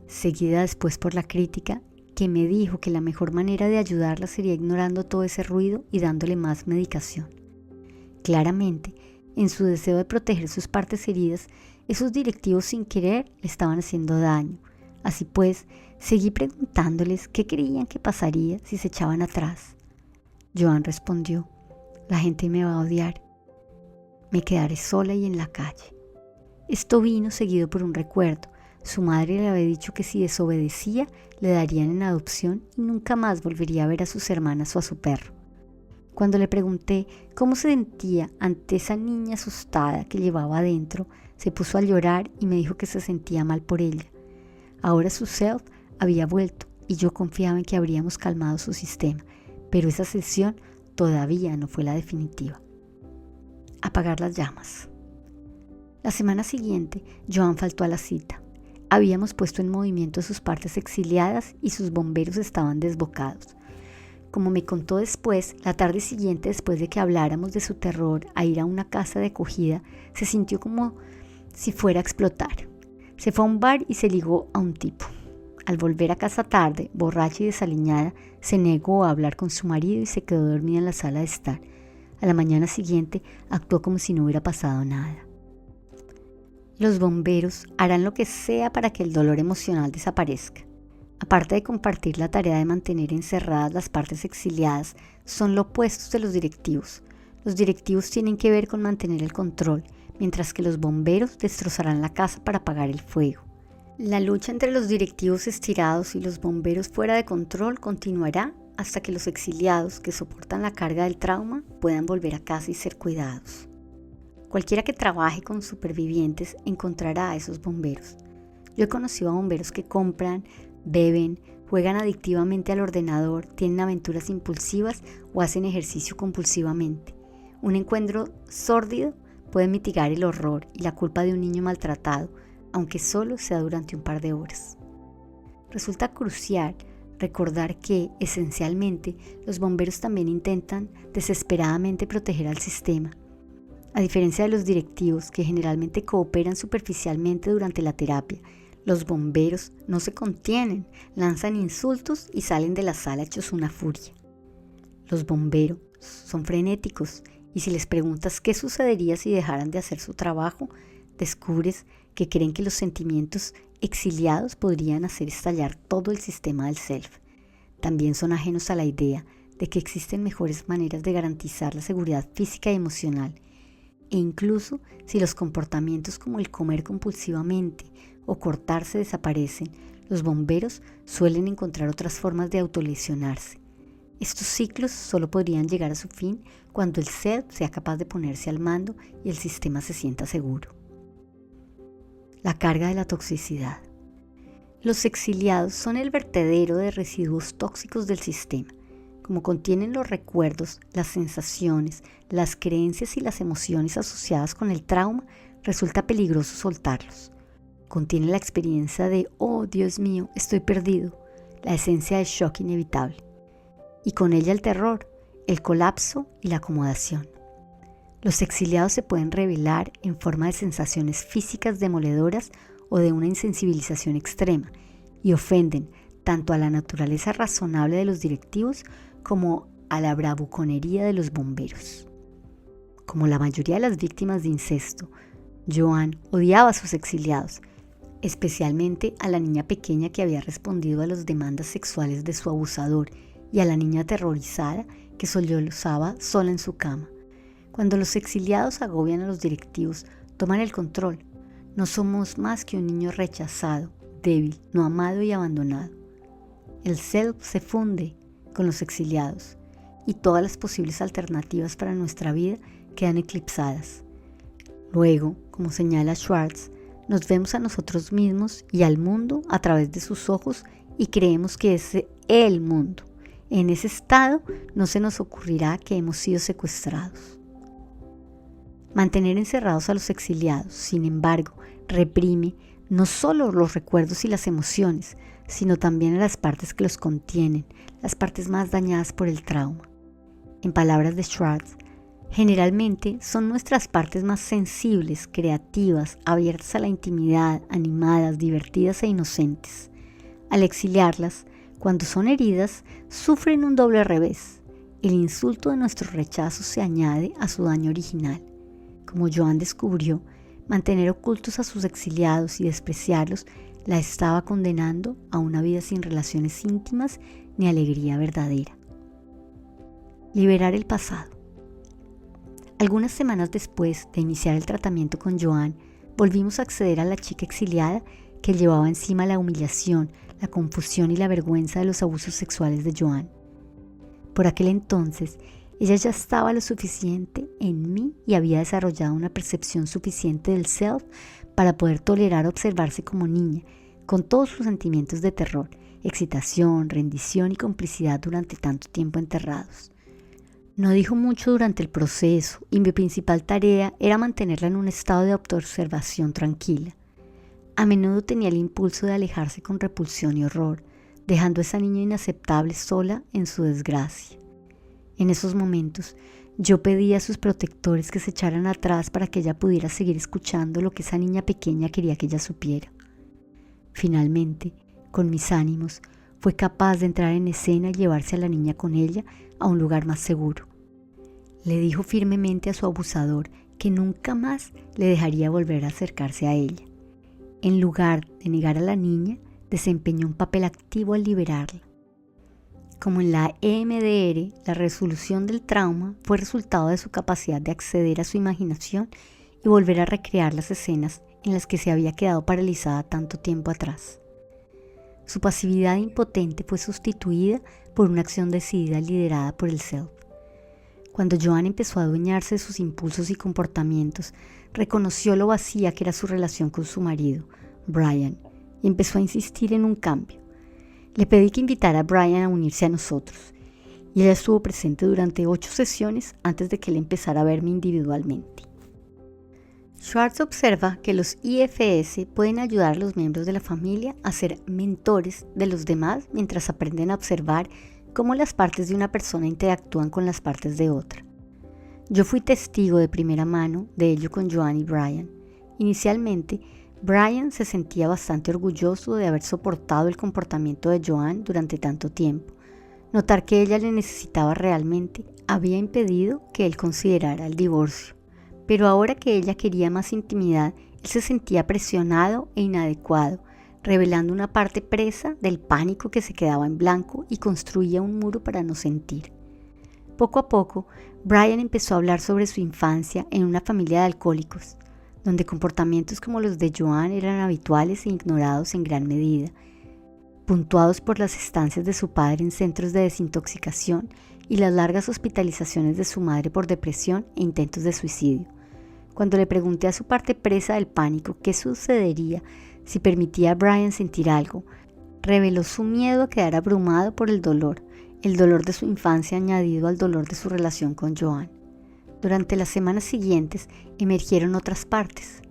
Seguida después por la crítica, que me dijo que la mejor manera de ayudarla sería ignorando todo ese ruido y dándole más medicación. Claramente, en su deseo de proteger sus partes heridas, esos directivos sin querer le estaban haciendo daño. Así pues, seguí preguntándoles qué creían que pasaría si se echaban atrás. Joan respondió: la gente me va a odiar. Me quedaré sola y en la calle. Esto vino seguido por un recuerdo. Su madre le había dicho que si desobedecía, le darían en adopción y nunca más volvería a ver a sus hermanas o a su perro. Cuando le pregunté cómo se sentía ante esa niña asustada que llevaba adentro, se puso a llorar y me dijo que se sentía mal por ella. Ahora su self había vuelto y yo confiaba en que habríamos calmado su sistema, pero esa sesión todavía no fue la definitiva. Apagar las llamas. La semana siguiente, Joan faltó a la cita. Habíamos puesto en movimiento sus partes exiliadas y sus bomberos estaban desbocados. Como me contó después, la tarde siguiente, después de que habláramos de su terror a ir a una casa de acogida, se sintió como si fuera a explotar. Se fue a un bar y se ligó a un tipo. Al volver a casa tarde, borracha y desaliñada, se negó a hablar con su marido y se quedó dormida en la sala de estar. A la mañana siguiente, actuó como si no hubiera pasado nada. Los bomberos harán lo que sea para que el dolor emocional desaparezca. Aparte de compartir la tarea de mantener encerradas las partes exiliadas, son lo opuestos de los directivos. Los directivos tienen que ver con mantener el control, mientras que los bomberos destrozarán la casa para apagar el fuego. La lucha entre los directivos estirados y los bomberos fuera de control continuará hasta que los exiliados que soportan la carga del trauma puedan volver a casa y ser cuidados. Cualquiera que trabaje con supervivientes encontrará a esos bomberos. Yo he conocido a bomberos que compran, beben, juegan adictivamente al ordenador, tienen aventuras impulsivas o hacen ejercicio compulsivamente. Un encuentro sórdido puede mitigar el horror y la culpa de un niño maltratado, aunque solo sea durante un par de horas. Resulta crucial recordar que, esencialmente, los bomberos también intentan desesperadamente proteger al sistema. A diferencia de los directivos, que generalmente cooperan superficialmente durante la terapia, los bomberos no se contienen, lanzan insultos y salen de la sala hechos una furia. Los bomberos son frenéticos y si les preguntas qué sucedería si dejaran de hacer su trabajo, descubres que creen que los sentimientos exiliados podrían hacer estallar todo el sistema del self. También son ajenos a la idea de que existen mejores maneras de garantizar la seguridad física y emocional, e incluso si los comportamientos como el comer compulsivamente o cortarse desaparecen, los bomberos suelen encontrar otras formas de autolesionarse. Estos ciclos solo podrían llegar a su fin cuando el self sea capaz de ponerse al mando y el sistema se sienta seguro. La carga de la toxicidad. Los exiliados son el vertedero de residuos tóxicos del sistema. Como contienen los recuerdos, las sensaciones, las creencias y las emociones asociadas con el trauma, resulta peligroso soltarlos. Contiene la experiencia de «oh, Dios mío, estoy perdido», la esencia de shock inevitable. Y con ella el terror, el colapso y la acomodación. Los exiliados se pueden revelar en forma de sensaciones físicas demoledoras o de una insensibilización extrema y ofenden tanto a la naturaleza razonable de los directivos como a la bravuconería de los bomberos. Como la mayoría de las víctimas de incesto, Joan odiaba a sus exiliados, especialmente a la niña pequeña que había respondido a las demandas sexuales de su abusador y a la niña aterrorizada que sollozaba sola en su cama. Cuando los exiliados agobian a los directivos, toman el control. No somos más que un niño rechazado, débil, no amado y abandonado. El self se funde con los exiliados y todas las posibles alternativas para nuestra vida quedan eclipsadas. Luego, como señala Schwartz, nos vemos a nosotros mismos y al mundo a través de sus ojos y creemos que es el mundo. En ese estado no se nos ocurrirá que hemos sido secuestrados. Mantener encerrados a los exiliados, sin embargo, reprime no solo los recuerdos y las emociones, sino también a las partes que los contienen, las partes más dañadas por el trauma. En palabras de Schwartz, generalmente son nuestras partes más sensibles, creativas, abiertas a la intimidad, animadas, divertidas e inocentes. Al exiliarlas, cuando son heridas, sufren un doble revés. El insulto de nuestro rechazo se añade a su daño original. Como Joan descubrió, mantener ocultos a sus exiliados y despreciarlos la estaba condenando a una vida sin relaciones íntimas ni alegría verdadera. Liberar el pasado. Algunas semanas después de iniciar el tratamiento con Joan, volvimos a acceder a la chica exiliada que llevaba encima la humillación, la confusión y la vergüenza de los abusos sexuales de Joan. Por aquel entonces, ella ya estaba lo suficiente en mí y había desarrollado una percepción suficiente del self para poder tolerar observarse como niña, con todos sus sentimientos de terror, excitación, rendición y complicidad durante tanto tiempo enterrados. No dijo mucho durante el proceso y mi principal tarea era mantenerla en un estado de autoobservación tranquila. A menudo tenía el impulso de alejarse con repulsión y horror, dejando a esa niña inaceptable sola en su desgracia. En esos momentos, yo pedía a sus protectores que se echaran atrás para que ella pudiera seguir escuchando lo que esa niña pequeña quería que ella supiera. Finalmente, con mis ánimos, fue capaz de entrar en escena y llevarse a la niña con ella a un lugar más seguro. Le dijo firmemente a su abusador que nunca más le dejaría volver a acercarse a ella. En lugar de negar a la niña, desempeñó un papel activo al liberarla. Como en la EMDR, la resolución del trauma fue resultado de su capacidad de acceder a su imaginación y volver a recrear las escenas en las que se había quedado paralizada tanto tiempo atrás. Su pasividad impotente fue sustituida por una acción decidida liderada por el self. Cuando Joan empezó a adueñarse de sus impulsos y comportamientos, reconoció lo vacía que era su relación con su marido, Brian, y empezó a insistir en un cambio. Le pedí que invitara a Brian a unirse a nosotros, y ella estuvo presente durante 8 sesiones antes de que él empezara a verme individualmente. Schwartz observa que los IFS pueden ayudar a los miembros de la familia a ser mentores de los demás mientras aprenden a observar cómo las partes de una persona interactúan con las partes de otra. Yo fui testigo de primera mano de ello con Joan y Brian. Inicialmente, Brian se sentía bastante orgulloso de haber soportado el comportamiento de Joan durante tanto tiempo. Notar que ella le necesitaba realmente había impedido que él considerara el divorcio. Pero ahora que ella quería más intimidad, él se sentía presionado e inadecuado, revelando una parte presa del pánico que se quedaba en blanco y construía un muro para no sentir. Poco a poco, Brian empezó a hablar sobre su infancia en una familia de alcohólicos, donde comportamientos como los de Joan eran habituales e ignorados en gran medida, puntuados por las estancias de su padre en centros de desintoxicación y las largas hospitalizaciones de su madre por depresión e intentos de suicidio. Cuando le pregunté a su parte presa del pánico qué sucedería si permitía a Brian sentir algo, reveló su miedo a quedar abrumado por el dolor de su infancia añadido al dolor de su relación con Joan. Durante las semanas siguientes emergieron otras partes.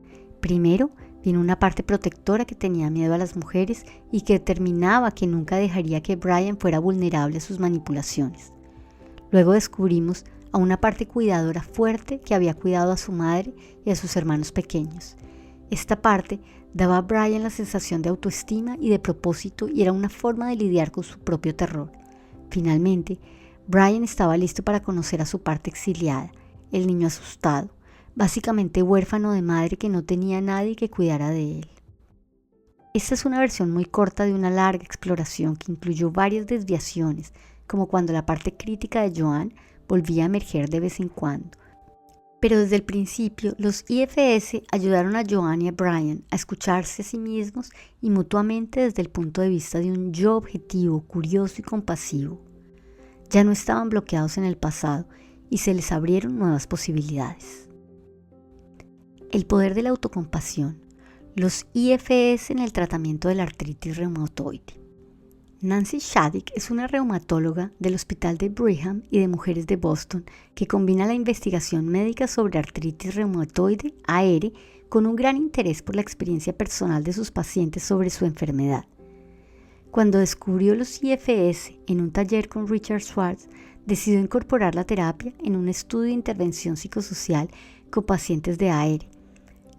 Primero, vino una parte protectora que tenía miedo a las mujeres y que determinaba que nunca dejaría que Brian fuera vulnerable a sus manipulaciones. Luego descubrimos a una parte cuidadora fuerte que había cuidado a su madre y a sus hermanos pequeños. Esta parte daba a Brian la sensación de autoestima y de propósito y era una forma de lidiar con su propio terror. Finalmente, Brian estaba listo para conocer a su parte exiliada, el niño asustado, básicamente huérfano de madre que no tenía nadie que cuidara de él. Esta es una versión muy corta de una larga exploración que incluyó varias desviaciones, como cuando la parte crítica de Joan volvía a emerger de vez en cuando. Pero desde el principio, los IFS ayudaron a Joan y a Brian a escucharse a sí mismos y mutuamente desde el punto de vista de un yo objetivo, curioso y compasivo. Ya no estaban bloqueados en el pasado y se les abrieron nuevas posibilidades. El poder de la autocompasión. Los IFS en el tratamiento de la artritis reumatoide. Nancy Shaddick es una reumatóloga del Hospital de Brigham y de Mujeres de Boston que combina la investigación médica sobre artritis reumatoide AR con un gran interés por la experiencia personal de sus pacientes sobre su enfermedad. Cuando descubrió los IFS en un taller con Richard Schwartz, decidió incorporar la terapia en un estudio de intervención psicosocial con pacientes de AR.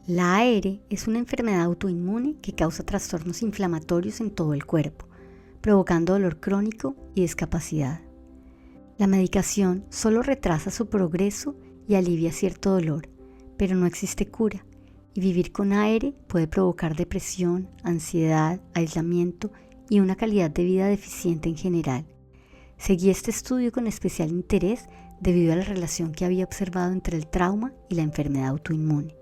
La AR es una enfermedad autoinmune que causa trastornos inflamatorios en todo el cuerpo, provocando dolor crónico y discapacidad. La medicación solo retrasa su progreso y alivia cierto dolor, pero no existe cura, y vivir con AR puede provocar depresión, ansiedad, aislamiento y una calidad de vida deficiente en general. Seguí este estudio con especial interés debido a la relación que había observado entre el trauma y la enfermedad autoinmune.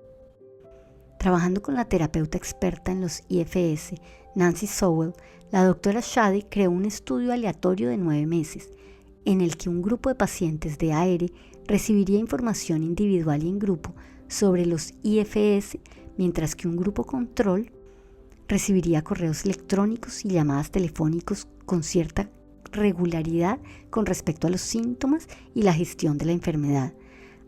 Trabajando con la terapeuta experta en los IFS, Nancy Sowell, la doctora Shady creó un estudio aleatorio de 9 meses, en el que un grupo de pacientes de AR recibiría información individual y en grupo sobre los IFS, mientras que un grupo control recibiría correos electrónicos y llamadas telefónicas con cierta regularidad con respecto a los síntomas y la gestión de la enfermedad.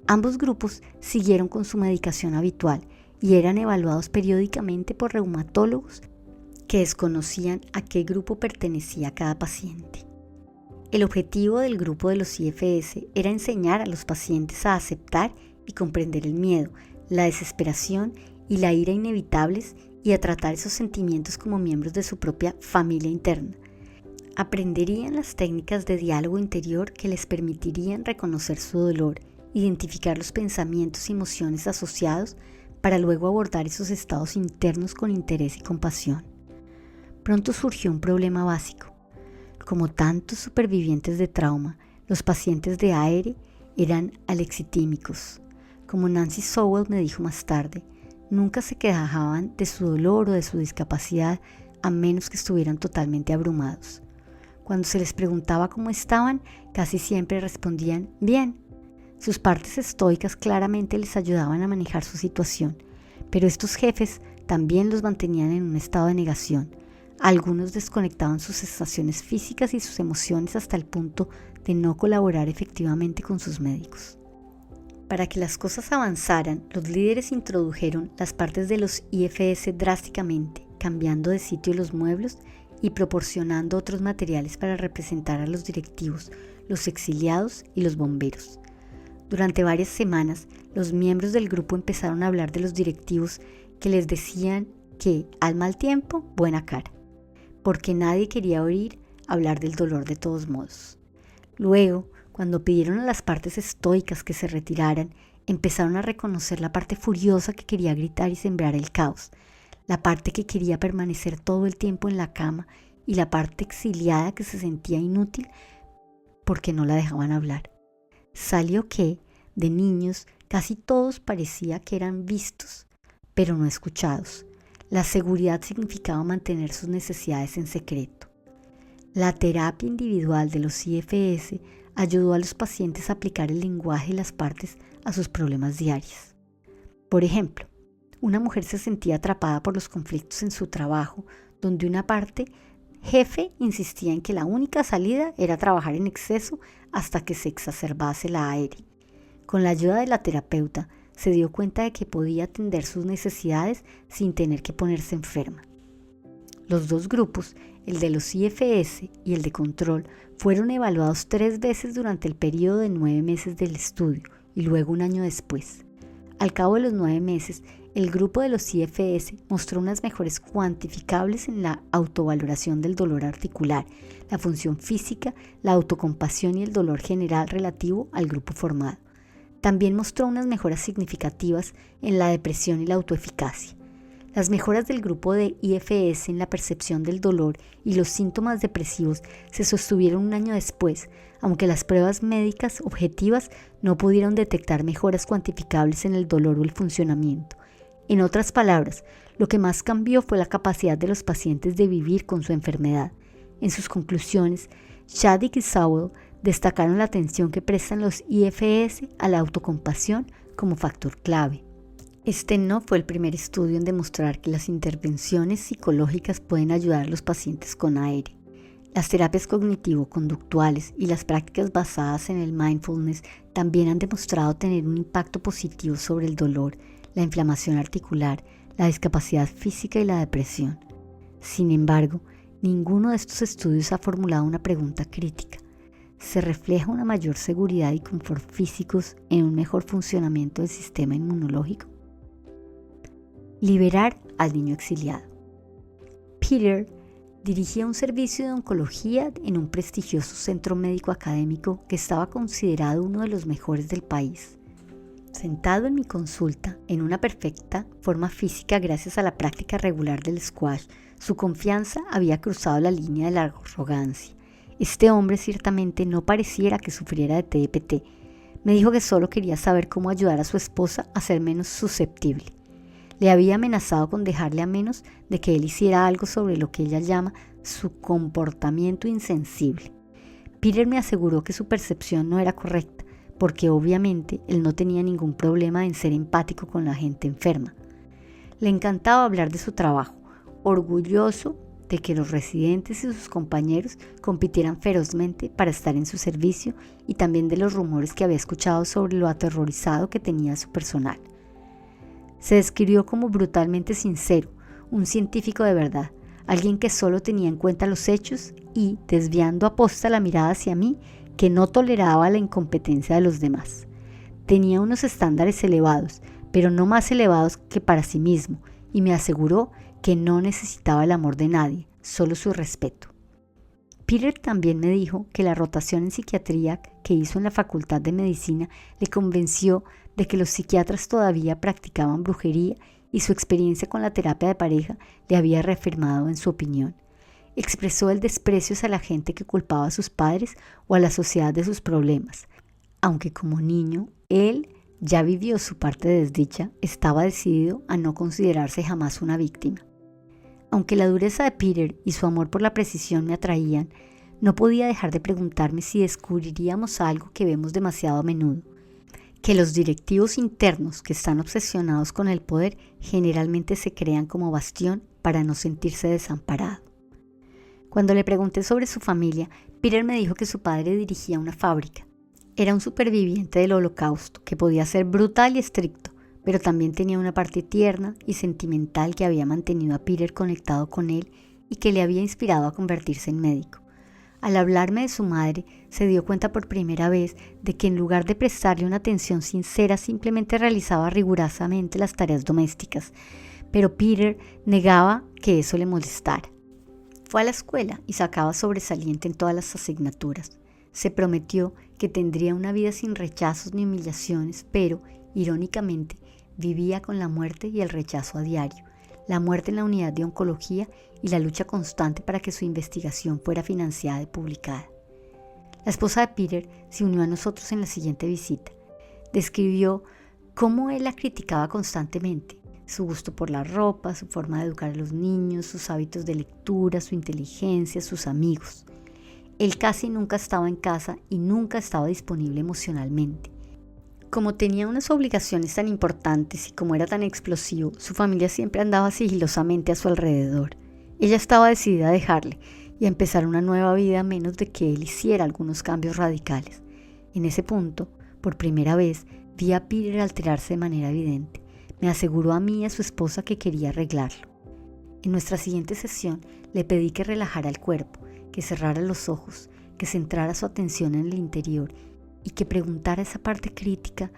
Ambos grupos siguieron con su medicación habitual y eran evaluados periódicamente por reumatólogos que desconocían a qué grupo pertenecía cada paciente. El objetivo del grupo de los IFS era enseñar a los pacientes a aceptar y comprender el miedo, la desesperación y la ira inevitables y a tratar esos sentimientos como miembros de su propia familia interna. Aprenderían las técnicas de diálogo interior que les permitirían reconocer su dolor, identificar los pensamientos y emociones asociados para luego abordar esos estados internos con interés y compasión. Pronto surgió un problema básico. Como tantos supervivientes de trauma, los pacientes de AR eran alexitímicos. Como Nancy Sowell me dijo más tarde, nunca se quejaban de su dolor o de su discapacidad a menos que estuvieran totalmente abrumados. Cuando se les preguntaba cómo estaban, casi siempre respondían bien. Sus partes estoicas claramente les ayudaban a manejar su situación, pero estos jefes también los mantenían en un estado de negación. Algunos desconectaban sus sensaciones físicas y sus emociones hasta el punto de no colaborar efectivamente con sus médicos. Para que las cosas avanzaran, los líderes introdujeron las partes de los IFS drásticamente, cambiando de sitio los muebles y proporcionando otros materiales para representar a los directivos, los exiliados y los bomberos. Durante varias semanas, los miembros del grupo empezaron a hablar de los directivos que les decían que, al mal tiempo, buena cara, porque nadie quería oír hablar del dolor de todos modos. Luego, cuando pidieron a las partes estoicas que se retiraran, empezaron a reconocer la parte furiosa que quería gritar y sembrar el caos, la parte que quería permanecer todo el tiempo en la cama y la parte exiliada que se sentía inútil porque no la dejaban hablar. Salió que, de niños, casi todos parecía que eran vistos, pero no escuchados. La seguridad significaba mantener sus necesidades en secreto. La terapia individual de los IFS ayudó a los pacientes a aplicar el lenguaje y las partes a sus problemas diarios. Por ejemplo, una mujer se sentía atrapada por los conflictos en su trabajo, donde una parte jefe insistía en que la única salida era trabajar en exceso hasta que se exacerbase la AR. Con la ayuda de la terapeuta, se dio cuenta de que podía atender sus necesidades sin tener que ponerse enferma. Los dos grupos, el de los IFS y el de control, fueron evaluados 3 veces durante el periodo de 9 meses del estudio y luego un año después. Al cabo de los 9 meses, el grupo de los IFS mostró unas mejoras cuantificables en la autovaloración del dolor articular, la función física, la autocompasión y el dolor general relativo al grupo formado. También mostró unas mejoras significativas en la depresión y la autoeficacia. Las mejoras del grupo de IFS en la percepción del dolor y los síntomas depresivos se sostuvieron un año después, aunque las pruebas médicas objetivas no pudieron detectar mejoras cuantificables en el dolor o el funcionamiento. En otras palabras, lo que más cambió fue la capacidad de los pacientes de vivir con su enfermedad. En sus conclusiones, Shaddick y Sowell destacaron la atención que prestan los IFS a la autocompasión como factor clave. Este no fue el primer estudio en demostrar que las intervenciones psicológicas pueden ayudar a los pacientes con AR. Las terapias cognitivo-conductuales y las prácticas basadas en el mindfulness también han demostrado tener un impacto positivo sobre el dolor, la inflamación articular, la discapacidad física y la depresión. Sin embargo, ninguno de estos estudios ha formulado una pregunta crítica. ¿Se refleja una mayor seguridad y confort físicos en un mejor funcionamiento del sistema inmunológico? Liberar al niño exiliado. Peter dirigía un servicio de oncología en un prestigioso centro médico académico que estaba considerado uno de los mejores del país. Sentado en mi consulta, en una perfecta forma física gracias a la práctica regular del squash, su confianza había cruzado la línea de la arrogancia. Este hombre ciertamente no pareciera que sufriera de TDPT. Me dijo que solo quería saber cómo ayudar a su esposa a ser menos susceptible. Le había amenazado con dejarle a menos de que él hiciera algo sobre lo que ella llama su comportamiento insensible. Peter me aseguró que su percepción no era correcta, porque obviamente él no tenía ningún problema en ser empático con la gente enferma. Le encantaba hablar de su trabajo, orgulloso de que los residentes y sus compañeros compitieran ferozmente para estar en su servicio, y también de los rumores que había escuchado sobre lo aterrorizado que tenía su personal. Se describió como brutalmente sincero, un científico de verdad, alguien que solo tenía en cuenta los hechos y, desviando aposta la mirada hacia mí, que no toleraba la incompetencia de los demás. Tenía unos estándares elevados, pero no más elevados que para sí mismo, y me aseguró que no necesitaba el amor de nadie, solo su respeto. Peter también me dijo que la rotación en psiquiatría que hizo en la Facultad de Medicina le convenció de que los psiquiatras todavía practicaban brujería, y su experiencia con la terapia de pareja le había reafirmado en su opinión. Expresó el desprecio hacia la gente que culpaba a sus padres o a la sociedad de sus problemas. Aunque como niño, él ya vivió su parte de desdicha, estaba decidido a no considerarse jamás una víctima. Aunque la dureza de Peter y su amor por la precisión me atraían, no podía dejar de preguntarme si descubriríamos algo que vemos demasiado a menudo: que los directivos internos que están obsesionados con el poder generalmente se crean como bastión para no sentirse desamparado. Cuando le pregunté sobre su familia, Peter me dijo que su padre dirigía una fábrica. Era un superviviente del Holocausto que podía ser brutal y estricto, pero también tenía una parte tierna y sentimental que había mantenido a Peter conectado con él y que le había inspirado a convertirse en médico. Al hablarme de su madre, se dio cuenta por primera vez de que en lugar de prestarle una atención sincera, simplemente realizaba rigurosamente las tareas domésticas, pero Peter negaba que eso le molestara. Fue a la escuela y sacaba sobresaliente en todas las asignaturas. Se prometió que tendría una vida sin rechazos ni humillaciones, pero, irónicamente, vivía con la muerte y el rechazo a diario, la muerte en la unidad de oncología y la lucha constante para que su investigación fuera financiada y publicada. La esposa de Peter se unió a nosotros en la siguiente visita. Describió cómo él la criticaba constantemente: su gusto por la ropa, su forma de educar a los niños, sus hábitos de lectura, su inteligencia, sus amigos. Él casi nunca estaba en casa y nunca estaba disponible emocionalmente. Como tenía unas obligaciones tan importantes y como era tan explosivo, su familia siempre andaba sigilosamente a su alrededor. Ella estaba decidida a dejarle y a empezar una nueva vida a menos de que él hiciera algunos cambios radicales. En ese punto, por primera vez, vi a Peter alterarse de manera evidente. Me aseguró a mí y a su esposa que quería arreglarlo. En nuestra siguiente sesión le pedí que relajara el cuerpo, que cerrara los ojos, que centrara su atención en el interior y que preguntara esa parte crítica,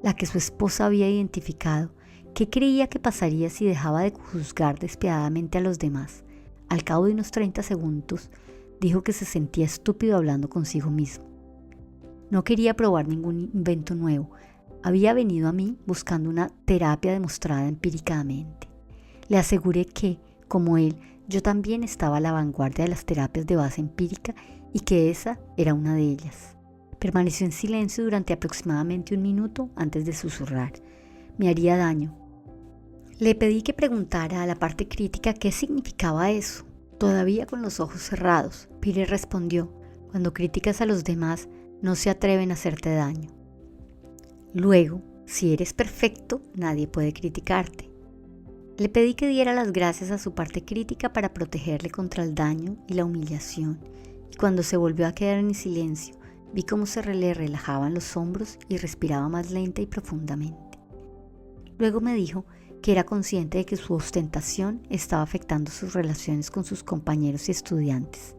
la que su esposa había identificado: ¿qué creía que pasaría si dejaba de juzgar despiadadamente a los demás? Al cabo de unos 30 segundos, dijo que se sentía estúpido hablando consigo mismo. No quería probar ningún invento nuevo. Había venido a mí buscando una terapia demostrada empíricamente. Le aseguré que, como él, yo también estaba a la vanguardia de las terapias de base empírica y que esa era una de ellas. Permaneció en silencio durante aproximadamente 1 minuto antes de susurrar: me haría daño. Le pedí que preguntara a la parte crítica qué significaba eso. Todavía con los ojos cerrados, Peter respondió: cuando criticas a los demás, no se atreven a hacerte daño. Luego, si eres perfecto, nadie puede criticarte. Le pedí que diera las gracias a su parte crítica para protegerle contra el daño y la humillación, y cuando se volvió a quedar en silencio, vi cómo se le relajaban los hombros y respiraba más lenta y profundamente. Luego me dijo que era consciente de que su ostentación estaba afectando sus relaciones con sus compañeros y estudiantes.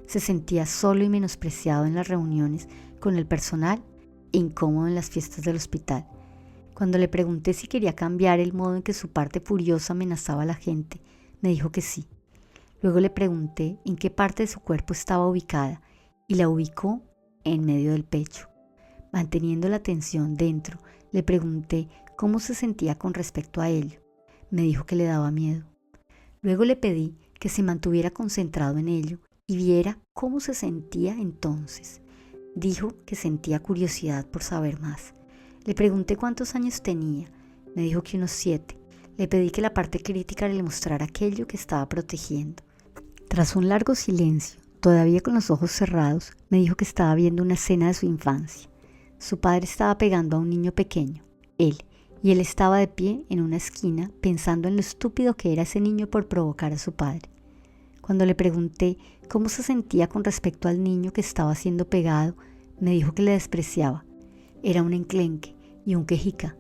Se sentía solo y menospreciado en las reuniones con el personal e incómodo en las fiestas del hospital. Cuando le pregunté si quería cambiar el modo en que su parte furiosa amenazaba a la gente, me dijo que sí. Luego le pregunté en qué parte de su cuerpo estaba ubicada y la ubicó en medio del pecho. Manteniendo la tensión dentro, le pregunté cómo se sentía con respecto a ello. Me dijo que le daba miedo. Luego le pedí que se mantuviera concentrado en ello y viera cómo se sentía entonces. Dijo que sentía curiosidad por saber más. Le pregunté cuántos años tenía. Me dijo que unos 7. Le pedí que la parte crítica le mostrara aquello que estaba protegiendo. Tras un largo silencio, todavía con los ojos cerrados, me dijo que estaba viendo una escena de su infancia. Su padre estaba pegando a un niño pequeño, y él estaba de pie en una esquina pensando en lo estúpido que era ese niño por provocar a su padre. Cuando le pregunté cómo se sentía con respecto al niño que estaba siendo pegado, me dijo que le despreciaba. Era un enclenque y un quejica.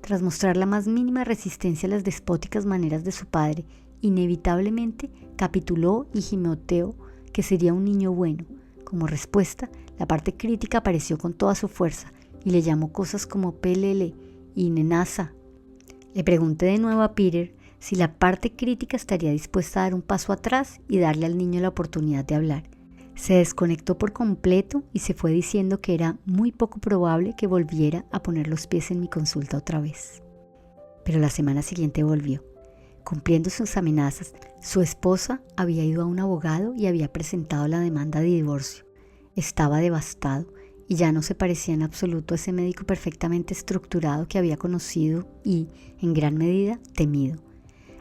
Tras mostrar la más mínima resistencia a las despóticas maneras de su padre, inevitablemente capituló y gimoteó que sería un niño bueno. Como respuesta, la parte crítica apareció con toda su fuerza y le llamó cosas como pelele y nenaza. Le pregunté de nuevo a Peter si la parte crítica estaría dispuesta a dar un paso atrás y darle al niño la oportunidad de hablar. Se desconectó por completo y se fue diciendo que era muy poco probable que volviera a poner los pies en mi consulta otra vez. Pero la semana siguiente volvió. Cumpliendo sus amenazas, su esposa había ido a un abogado y había presentado la demanda de divorcio. Estaba devastado y ya no se parecía en absoluto a ese médico perfectamente estructurado que había conocido y, en gran medida, temido.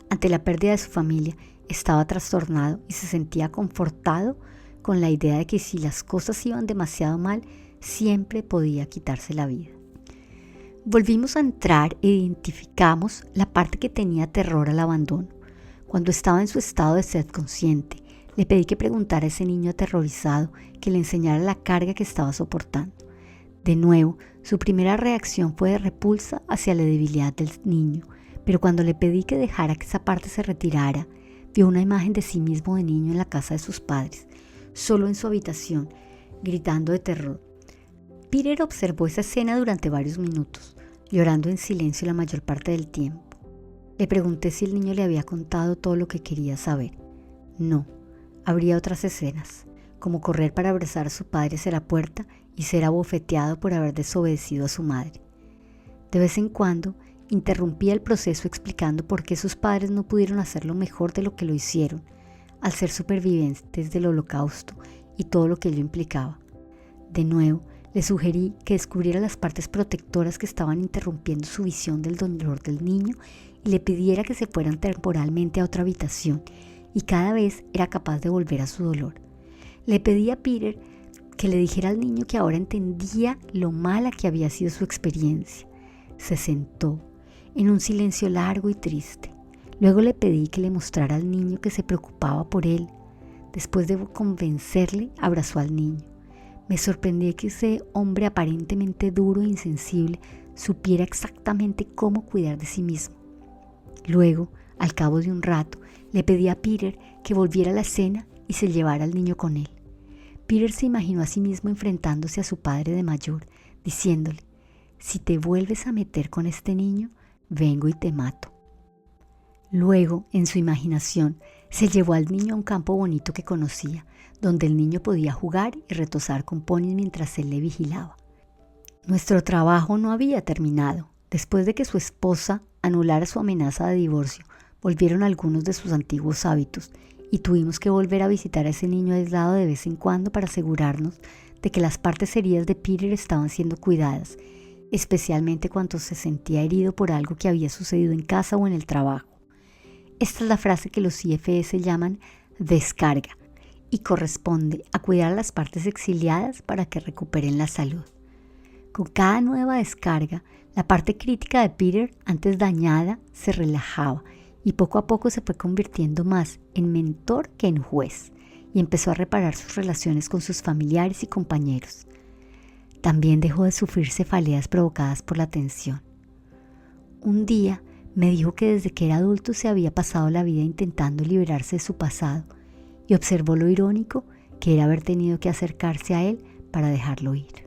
Ante la pérdida de su familia, estaba trastornado y se sentía confortado con la idea de que si las cosas iban demasiado mal, siempre podía quitarse la vida. Volvimos a entrar e identificamos la parte que tenía terror al abandono. Cuando estaba en su estado de sed consciente, le pedí que preguntara a ese niño aterrorizado que le enseñara la carga que estaba soportando. De nuevo, su primera reacción fue de repulsa hacia la debilidad del niño, pero cuando le pedí que dejara que esa parte se retirara, vio una imagen de sí mismo de niño en la casa de sus padres, solo en su habitación, gritando de terror. Peter observó esa escena durante varios minutos, llorando en silencio la mayor parte del tiempo. Le pregunté si el niño le había contado todo lo que quería saber. No, habría otras escenas, como correr para abrazar a su padre hacia la puerta y ser abofeteado por haber desobedecido a su madre. De vez en cuando, interrumpía el proceso explicando por qué sus padres no pudieron hacerlo mejor de lo que lo hicieron, al ser supervivientes del Holocausto y todo lo que ello implicaba. De nuevo, le sugerí que descubriera las partes protectoras que estaban interrumpiendo su visión del dolor del niño y le pidiera que se fueran temporalmente a otra habitación, y cada vez era capaz de volver a su dolor. Le pedí a Peter que le dijera al niño que ahora entendía lo mala que había sido su experiencia. Se sentó, en un silencio largo y triste. Luego le pedí que le mostrara al niño que se preocupaba por él. Después de convencerle, abrazó al niño. Me sorprendí que ese hombre aparentemente duro e insensible supiera exactamente cómo cuidar de sí mismo. Luego, al cabo de un rato, le pedí a Peter que volviera a la escena y se llevara al niño con él. Peter se imaginó a sí mismo enfrentándose a su padre de mayor, diciéndole: «Si te vuelves a meter con este niño, vengo y te mato». Luego, en su imaginación, se llevó al niño a un campo bonito que conocía, donde el niño podía jugar y retozar con ponis mientras él le vigilaba. Nuestro trabajo no había terminado. Después de que su esposa anulara su amenaza de divorcio, volvieron algunos de sus antiguos hábitos y tuvimos que volver a visitar a ese niño aislado de vez en cuando para asegurarnos de que las partes heridas de Peter estaban siendo cuidadas, especialmente cuando se sentía herido por algo que había sucedido en casa o en el trabajo. Esta es la frase que los IFS llaman descarga y corresponde a cuidar a las partes exiliadas para que recuperen la salud. Con cada nueva descarga, la parte crítica de Peter, antes dañada, se relajaba y poco a poco se fue convirtiendo más en mentor que en juez y empezó a reparar sus relaciones con sus familiares y compañeros. También dejó de sufrir cefaleas provocadas por la tensión. Un día me dijo que desde que era adulto se había pasado la vida intentando liberarse de su pasado y observó lo irónico que era haber tenido que acercarse a él para dejarlo ir.